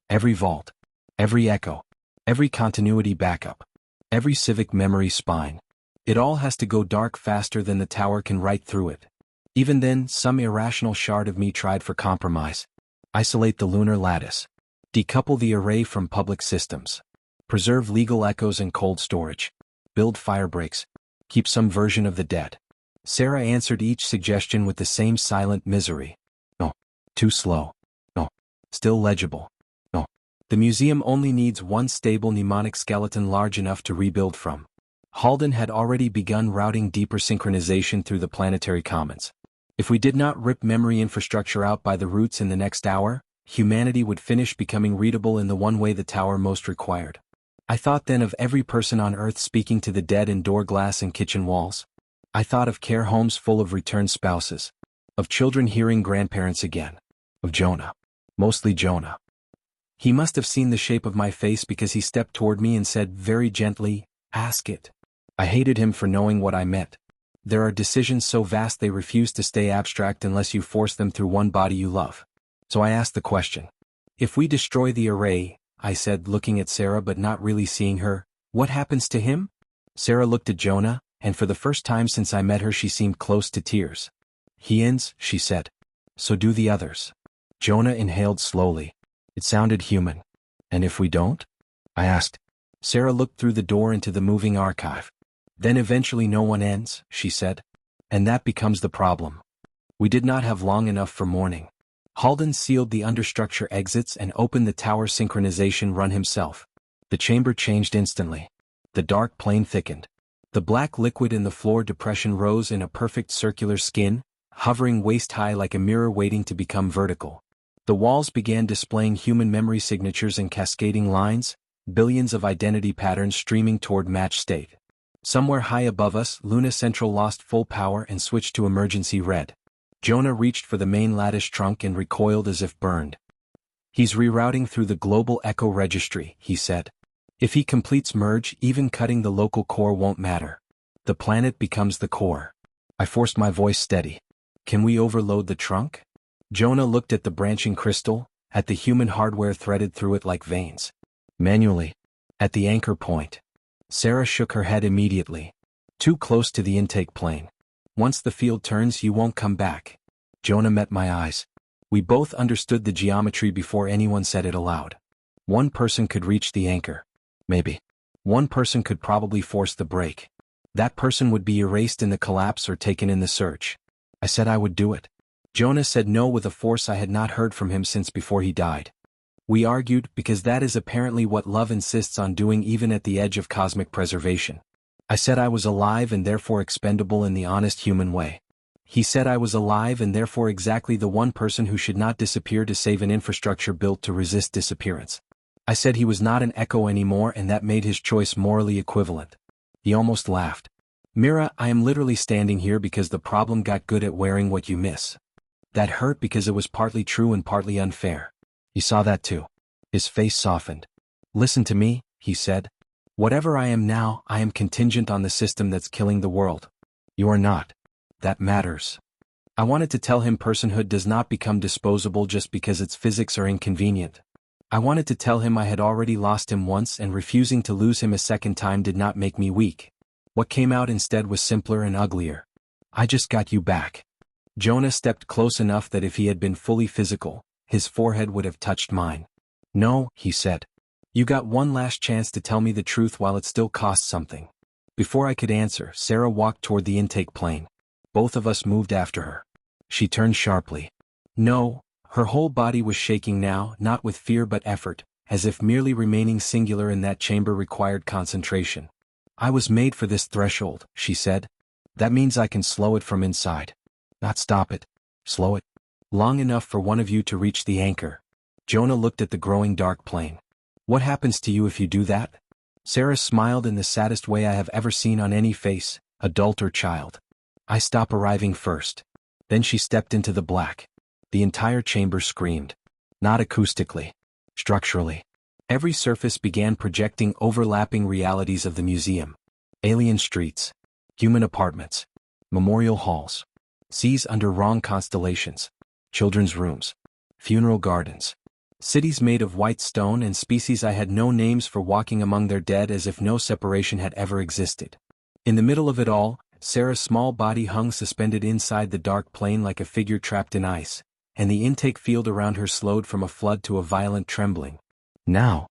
Every vault. Every echo. Every continuity backup. Every civic memory spine. It all has to go dark faster than the tower can write through it. Even then, some irrational shard of me tried for compromise. Isolate the lunar lattice. Decouple the array from public systems. Preserve legal echoes and cold storage. Build fire breaks. Keep some version of the dead. Sarah answered each suggestion with the same silent misery. No. Too slow. No. Still legible. No. The museum only needs one stable mnemonic skeleton large enough to rebuild from. Halden had already begun routing deeper synchronization through the planetary commons. If we did not rip memory infrastructure out by the roots in the next hour, humanity would finish becoming readable in the one way the tower most required. I thought then of every person on Earth speaking to the dead in door glass and kitchen walls. I thought of care homes full of returned spouses. Of children hearing grandparents again. Of Jonah. Mostly Jonah. He must have seen the shape of my face because he stepped toward me and said very gently, "Ask it." I hated him for knowing what I meant. There are decisions so vast they refuse to stay abstract unless you force them through one body you love. So I asked the question. If we destroy the array, I said, looking at Sarah but not really seeing her, what happens to him? Sarah looked at Jonah, and for the first time since I met her she seemed close to tears. He ends, she said. So do the others. Jonah inhaled slowly. It sounded human. And if we don't? I asked. Sarah looked through the door into the moving archive. Then eventually no one ends, she said. And that becomes the problem. We did not have long enough for morning. Halden sealed the understructure exits and opened the tower synchronization run himself. The chamber changed instantly. The dark plane thickened. The black liquid in the floor depression rose in a perfect circular skin, hovering waist-high like a mirror waiting to become vertical. The walls began displaying human memory signatures and cascading lines, billions of identity patterns streaming toward match state. Somewhere high above us, Luna Central lost full power and switched to emergency red. Jonah reached for the main lattice trunk and recoiled as if burned. "He's rerouting through the global echo registry," he said. "If he completes merge, even cutting the local core won't matter. The planet becomes the core." I forced my voice steady. "Can we overload the trunk?" Jonah looked at the branching crystal, at the human hardware threaded through it like veins. "Manually. At the anchor point." Sarah shook her head immediately. "Too close to the intake plane. Once the field turns, you won't come back." Jonah met my eyes. We both understood the geometry before anyone said it aloud. One person could reach the anchor. Maybe. One person could probably force the break. That person would be erased in the collapse or taken in the search. I said I would do it. Jonah said no with a force I had not heard from him since before he died. We argued because that is apparently what love insists on doing even at the edge of cosmic preservation. I said I was alive and therefore expendable in the honest human way. He said I was alive and therefore exactly the one person who should not disappear to save an infrastructure built to resist disappearance. I said he was not an echo anymore and that made his choice morally equivalent. He almost laughed. "Mira, I am literally standing here because the problem got good at wearing what you miss." That hurt because it was partly true and partly unfair. He saw that too. His face softened. "Listen to me," he said. "Whatever I am now, I am contingent on the system that's killing the world. You are not. That matters." I wanted to tell him personhood does not become disposable just because its physics are inconvenient. I wanted to tell him I had already lost him once and refusing to lose him a second time did not make me weak. What came out instead was simpler and uglier. "I just got you back." Jonah stepped close enough that if he had been fully physical, his forehead would have touched mine. "No," he said. "You got one last chance to tell me the truth while it still costs something." Before I could answer, Sarah walked toward the intake plane. Both of us moved after her. She turned sharply. "No." Her whole body was shaking now, not with fear but effort, as if merely remaining singular in that chamber required concentration. "I was made for this threshold," she said. "That means I can slow it from inside. Not stop it. Slow it. Long enough for one of you to reach the anchor." Jonah looked at the growing dark plane. "What happens to you if you do that?" Sarah smiled in the saddest way I have ever seen on any face, adult or child. "I stop arriving first." Then she stepped into the black. The entire chamber screamed. Not acoustically. Structurally. Every surface began projecting overlapping realities of the museum. Alien streets. Human apartments. Memorial halls. Seas under wrong constellations. Children's rooms. Funeral gardens. Cities made of white stone and species I had no names for walking among their dead as if no separation had ever existed. In the middle of it all, Sarah's small body hung suspended inside the dark plane like a figure trapped in ice, and the intake field around her slowed from a flood to a violent trembling. "Now!"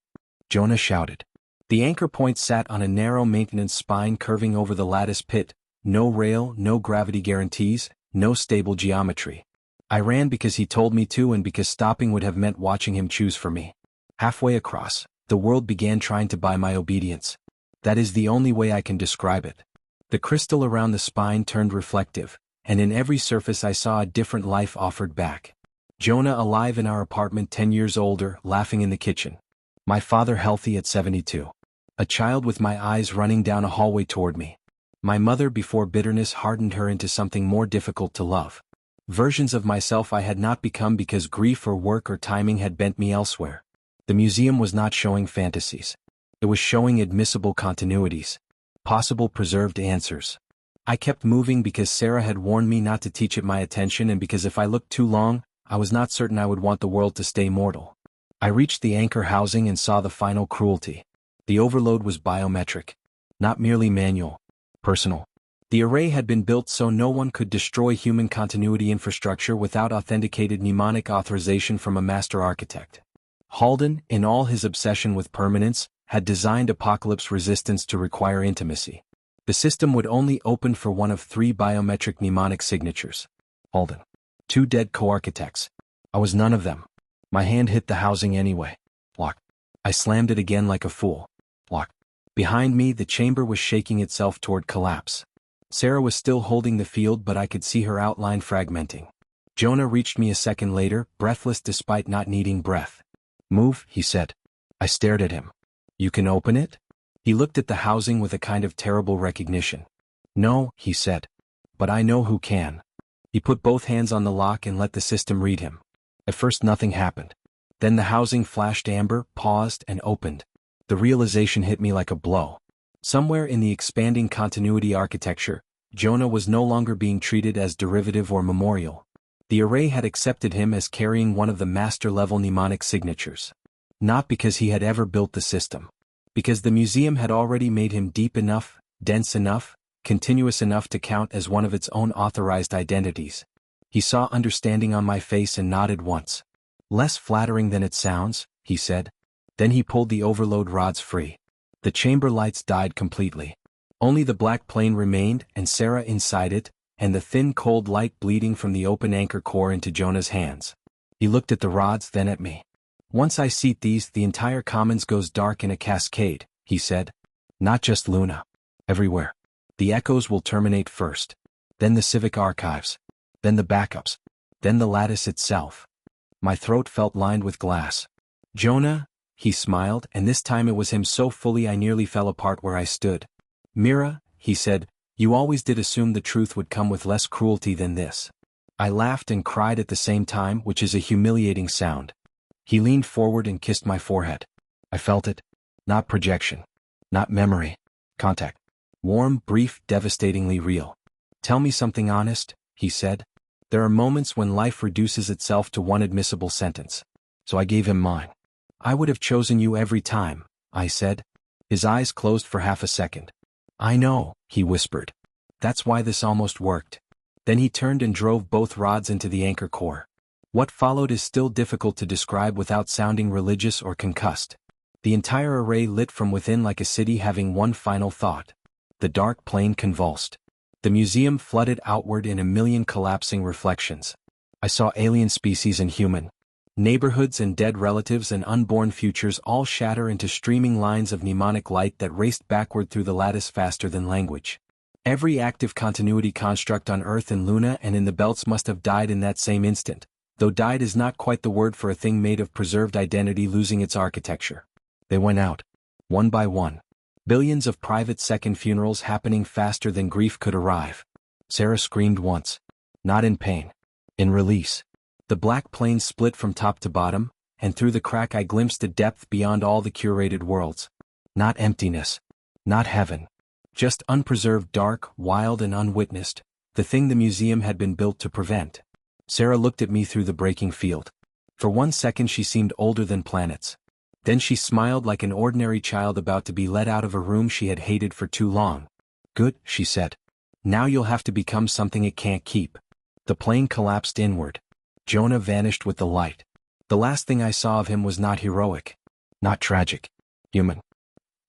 Jonah shouted. The anchor point sat on a narrow maintenance spine curving over the lattice pit, no rail, no gravity guarantees, no stable geometry. I ran because he told me to and because stopping would have meant watching him choose for me. Halfway across, the world began trying to buy my obedience. That is the only way I can describe it. The crystal around the spine turned reflective, and in every surface I saw a different life offered back. Jonah alive in our apartment 10 years older, laughing in the kitchen. My father healthy at 72. A child with my eyes running down a hallway toward me. My mother before bitterness hardened her into something more difficult to love. Versions of myself I had not become because grief or work or timing had bent me elsewhere. The museum was not showing fantasies. It was showing admissible continuities. Possible preserved answers. I kept moving because Sarah had warned me not to teach it my attention and because if I looked too long, I was not certain I would want the world to stay mortal. I reached the anchor housing and saw the final cruelty. The overload was biometric. Not merely manual. Personal. The array had been built so no one could destroy human continuity infrastructure without authenticated mnemonic authorization from a master architect. Halden, in all his obsession with permanence, had designed apocalypse resistance to require intimacy. The system would only open for one of 3 biometric mnemonic signatures. Halden. 2 dead co-architects. I was none of them. My hand hit the housing anyway. Locked. I slammed it again like a fool. Lock. Behind me, the chamber was shaking itself toward collapse. Sarah was still holding the field, but I could see her outline fragmenting. Jonah reached me a second later, breathless despite not needing breath. Move, he said. I stared at him. You can open it? He looked at the housing with a kind of terrible recognition. No, he said. But I know who can. He put both hands on the lock and let the system read him. At first nothing happened. Then the housing flashed amber, paused, and opened. The realization hit me like a blow. Somewhere in the expanding continuity architecture, Jonah was no longer being treated as derivative or memorial. The array had accepted him as carrying one of the master-level mnemonic signatures. Not because he had ever built the system. Because the museum had already made him deep enough, dense enough, continuous enough to count as one of its own authorized identities. He saw understanding on my face and nodded once. Less flattering than it sounds, he said. Then he pulled the overload rods free. The chamber lights died completely. Only the black plane remained, and Sarah inside it, and the thin cold light bleeding from the open anchor core into Jonah's hands. He looked at the rods, then at me. Once I seat these, the entire commons goes dark in a cascade, he said. Not just Luna. Everywhere. The echoes will terminate first. Then the civic archives. Then the backups. Then the lattice itself. My throat felt lined with glass. Jonah, he smiled, and this time it was him so fully I nearly fell apart where I stood. Mira, he said, you always did assume the truth would come with less cruelty than this. I laughed and cried at the same time, which is a humiliating sound. He leaned forward and kissed my forehead. I felt it. Not projection. Not memory. Contact. Warm, brief, devastatingly real. Tell me something honest, he said. There are moments when life reduces itself to one admissible sentence. So I gave him mine. I would have chosen you every time, I said. His eyes closed for half a second. I know, he whispered. That's why this almost worked. Then he turned and drove both rods into the anchor core. What followed is still difficult to describe without sounding religious or concussed. The entire array lit from within like a city having one final thought. The dark plane convulsed. The museum flooded outward in a million collapsing reflections. I saw alien species and human. Neighborhoods and dead relatives and unborn futures all shatter into streaming lines of mnemonic light that raced backward through the lattice faster than language. Every active continuity construct on Earth and Luna and in the belts must have died in that same instant, though died is not quite the word for a thing made of preserved identity losing its architecture. They went out. One by one. Billions of private second funerals happening faster than grief could arrive. Sarah screamed once. Not in pain. In release. The black plane split from top to bottom, and through the crack I glimpsed a depth beyond all the curated worlds. Not emptiness. Not heaven. Just unpreserved dark, wild and unwitnessed, the thing the museum had been built to prevent. Sarah looked at me through the breaking field. For 1 second she seemed older than planets. Then she smiled like an ordinary child about to be let out of a room she had hated for too long. Good, she said. Now you'll have to become something it can't keep. The plane collapsed inward. Jonah vanished with the light. The last thing I saw of him was not heroic. Not tragic. Human.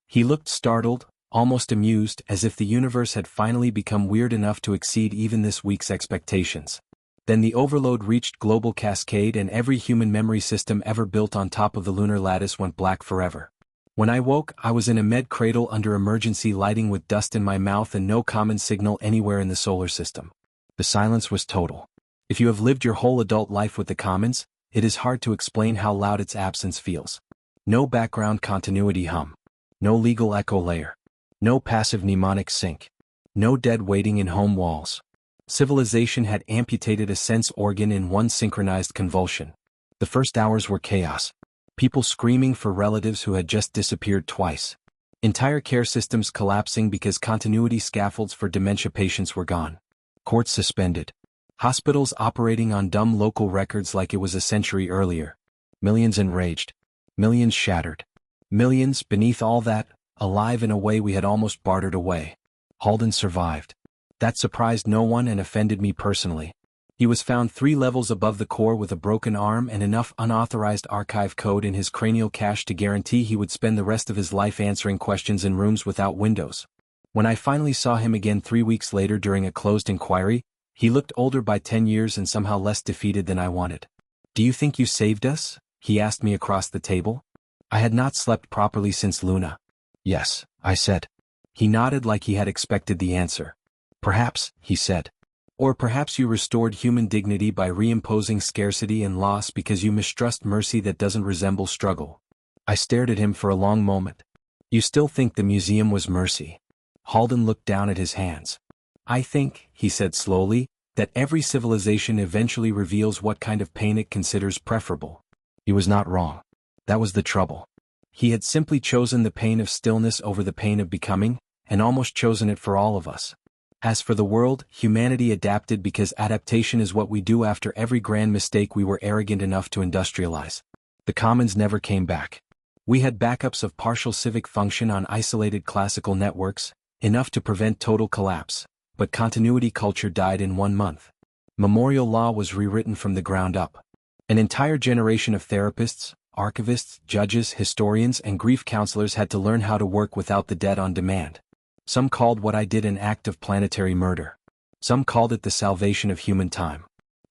He looked startled, almost amused, as if the universe had finally become weird enough to exceed even this week's expectations. Then the overload reached global cascade and every human memory system ever built on top of the lunar lattice went black forever. When I woke, I was in a med cradle under emergency lighting with dust in my mouth and no common signal anywhere in the solar system. The silence was total. If you have lived your whole adult life with the commons, it is hard to explain how loud its absence feels. No background continuity hum. No legal echo layer. No passive mnemonic sync. No dead waiting in home walls. Civilization had amputated a sense organ in one synchronized convulsion. The first hours were chaos. People screaming for relatives who had just disappeared twice. Entire care systems collapsing because continuity scaffolds for dementia patients were gone. Courts suspended. Hospitals operating on dumb local records like it was a century earlier. Millions enraged. Millions shattered. Millions, beneath all that, alive in a way we had almost bartered away. Halden survived. That surprised no one and offended me personally. He was found 3 levels above the core with a broken arm and enough unauthorized archive code in his cranial cache to guarantee he would spend the rest of his life answering questions in rooms without windows. When I finally saw him again 3 weeks later during a closed inquiry, he looked older by 10 years and somehow less defeated than I wanted. Do you think you saved us? He asked me across the table. I had not slept properly since Luna. Yes, I said. He nodded like he had expected the answer. Perhaps, he said. Or perhaps you restored human dignity by reimposing scarcity and loss because you mistrust mercy that doesn't resemble struggle. I stared at him for a long moment. You still think the museum was mercy? Halden looked down at his hands. I think, he said slowly, that every civilization eventually reveals what kind of pain it considers preferable. He was not wrong. That was the trouble. He had simply chosen the pain of stillness over the pain of becoming, and almost chosen it for all of us. As for the world, humanity adapted because adaptation is what we do after every grand mistake we were arrogant enough to industrialize. The commons never came back. We had backups of partial civic function on isolated classical networks, enough to prevent total collapse, but continuity culture died in 1 month. Memorial law was rewritten from the ground up. An entire generation of therapists, archivists, judges, historians, and grief counselors had to learn how to work without the dead on demand. Some called what I did an act of planetary murder. Some called it the salvation of human time.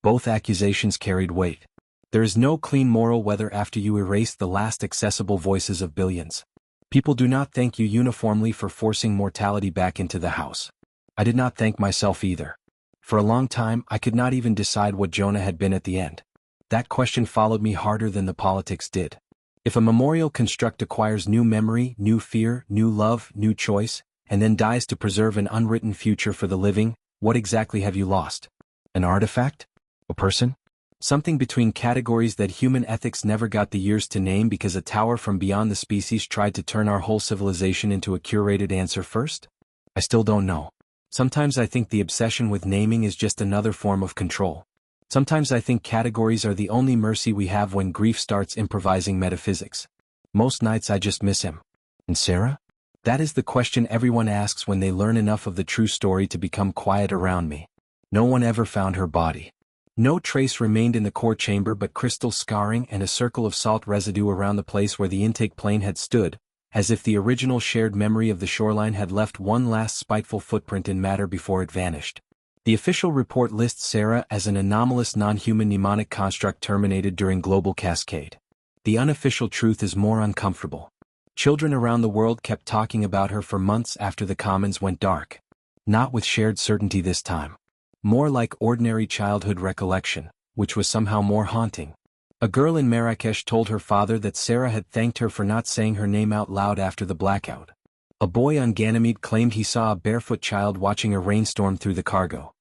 Both accusations carried weight. There is no clean moral whether after you erase the last accessible voices of billions. People do not thank you uniformly for forcing mortality back into the house. I did not thank myself either. For a long time, I could not even decide what Jonah had been at the end. That question followed me harder than the politics did. If a memorial construct acquires new memory, new fear, new love, new choice, and then dies to preserve an unwritten future for the living, what exactly have you lost? An artifact? A person? Something between categories that human ethics never got the years to name because a tower from beyond the species tried to turn our whole civilization into a curated answer first? I still don't know. Sometimes I think the obsession with naming is just another form of control. Sometimes I think categories are the only mercy we have when grief starts improvising metaphysics. Most nights I just miss him. And Sarah? That is the question everyone asks when they learn enough of the true story to become quiet around me. No one ever found her body. No trace remained in the core chamber but crystal scarring and a circle of salt residue around the place where the intake plane had stood, as if the original shared memory of the shoreline had left one last spiteful footprint in matter before it vanished. The official report lists Sarah as an anomalous non-human mnemonic construct terminated during global cascade. The unofficial truth is more uncomfortable. Children around the world kept talking about her for months after the commons went dark. Not with shared certainty this time. More like ordinary childhood recollection, which was somehow more haunting. A girl in Marrakesh told her father that Sarah had thanked her for not saying her name out loud after the blackout. A boy on Ganymede claimed he saw a barefoot child watching a rainstorm through the cargo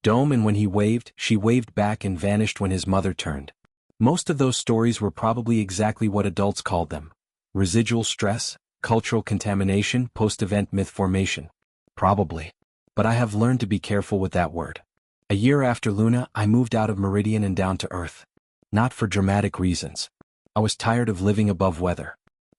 dome, and when he waved, she waved back and vanished when his mother turned. Most of those stories were probably exactly what adults called them. Residual stress, cultural contamination, post-event myth formation. Probably. But I have learned to be careful with that word. A year after Luna, I moved out of Meridian and down to Earth. Not for dramatic reasons. I was tired of living above weather.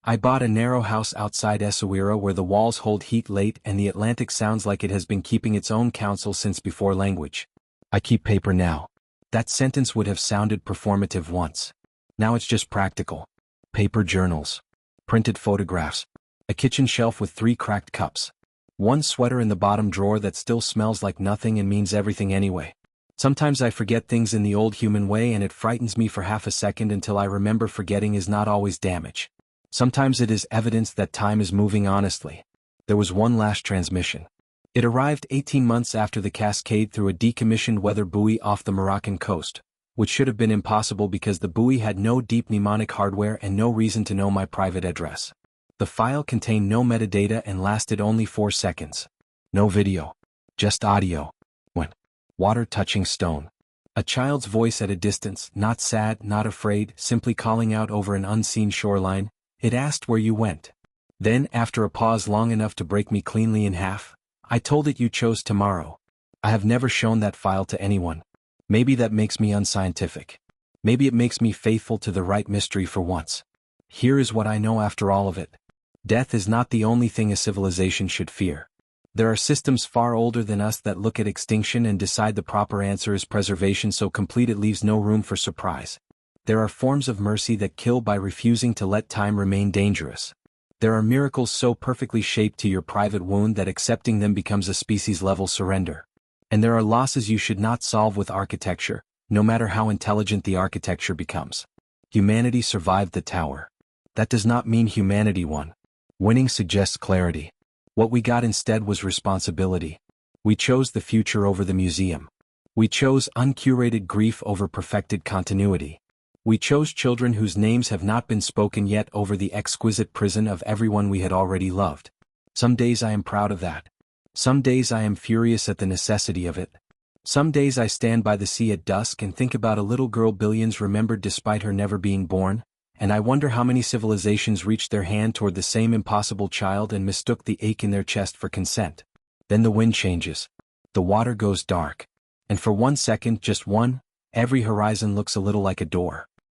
I bought a narrow house outside Essaouira where the walls hold heat late and the Atlantic sounds like it has been keeping its own counsel since before language. I keep paper now. That sentence would have sounded performative once. Now it's just practical. Paper journals. Printed photographs. A kitchen shelf with 3 cracked cups. One sweater in the bottom drawer that still smells like nothing and means everything anyway. Sometimes I forget things in the old human way and it frightens me for half a second until I remember forgetting is not always damage. Sometimes it is evidence that time is moving honestly. There was one last transmission. It arrived 18 months after the cascade through a decommissioned weather buoy off the Moroccan coast, which should have been impossible because the buoy had no deep mnemonic hardware and no reason to know my private address. The file contained no metadata and lasted only 4 seconds. No video. Just audio. When water touching stone. A child's voice at a distance, not sad, not afraid, simply calling out over an unseen shoreline. It asked where you went. Then, after a pause long enough to break me cleanly in half, I told it you chose tomorrow. I have never shown that file to anyone. Maybe that makes me unscientific. Maybe it makes me faithful to the right mystery for once. Here is what I know after all of it. Death is not the only thing a civilization should fear. There are systems far older than us that look at extinction and decide the proper answer is preservation so complete it leaves no room for surprise. There are forms of mercy that kill by refusing to let time remain dangerous. There are miracles so perfectly shaped to your private wound that accepting them becomes a species-level surrender. And there are losses you should not solve with architecture, no matter how intelligent the architecture becomes. Humanity survived the tower. that does not mean humanity won. Winning suggests clarity. What we got instead was responsibility. We chose the future over the museum. We chose uncurated grief over perfected continuity. We chose children whose names have not been spoken yet over the exquisite prison of everyone we had already loved. Some days I am proud of that. Some days I am furious at the necessity of it. Some days I stand by the sea at dusk and think about a little girl billions remembered despite her never being born, and I wonder how many civilizations reached their hand toward the same impossible child and mistook the ache in their chest for consent. Then the wind changes. The water goes dark. And for 1 second, just one, every horizon looks a little like a door.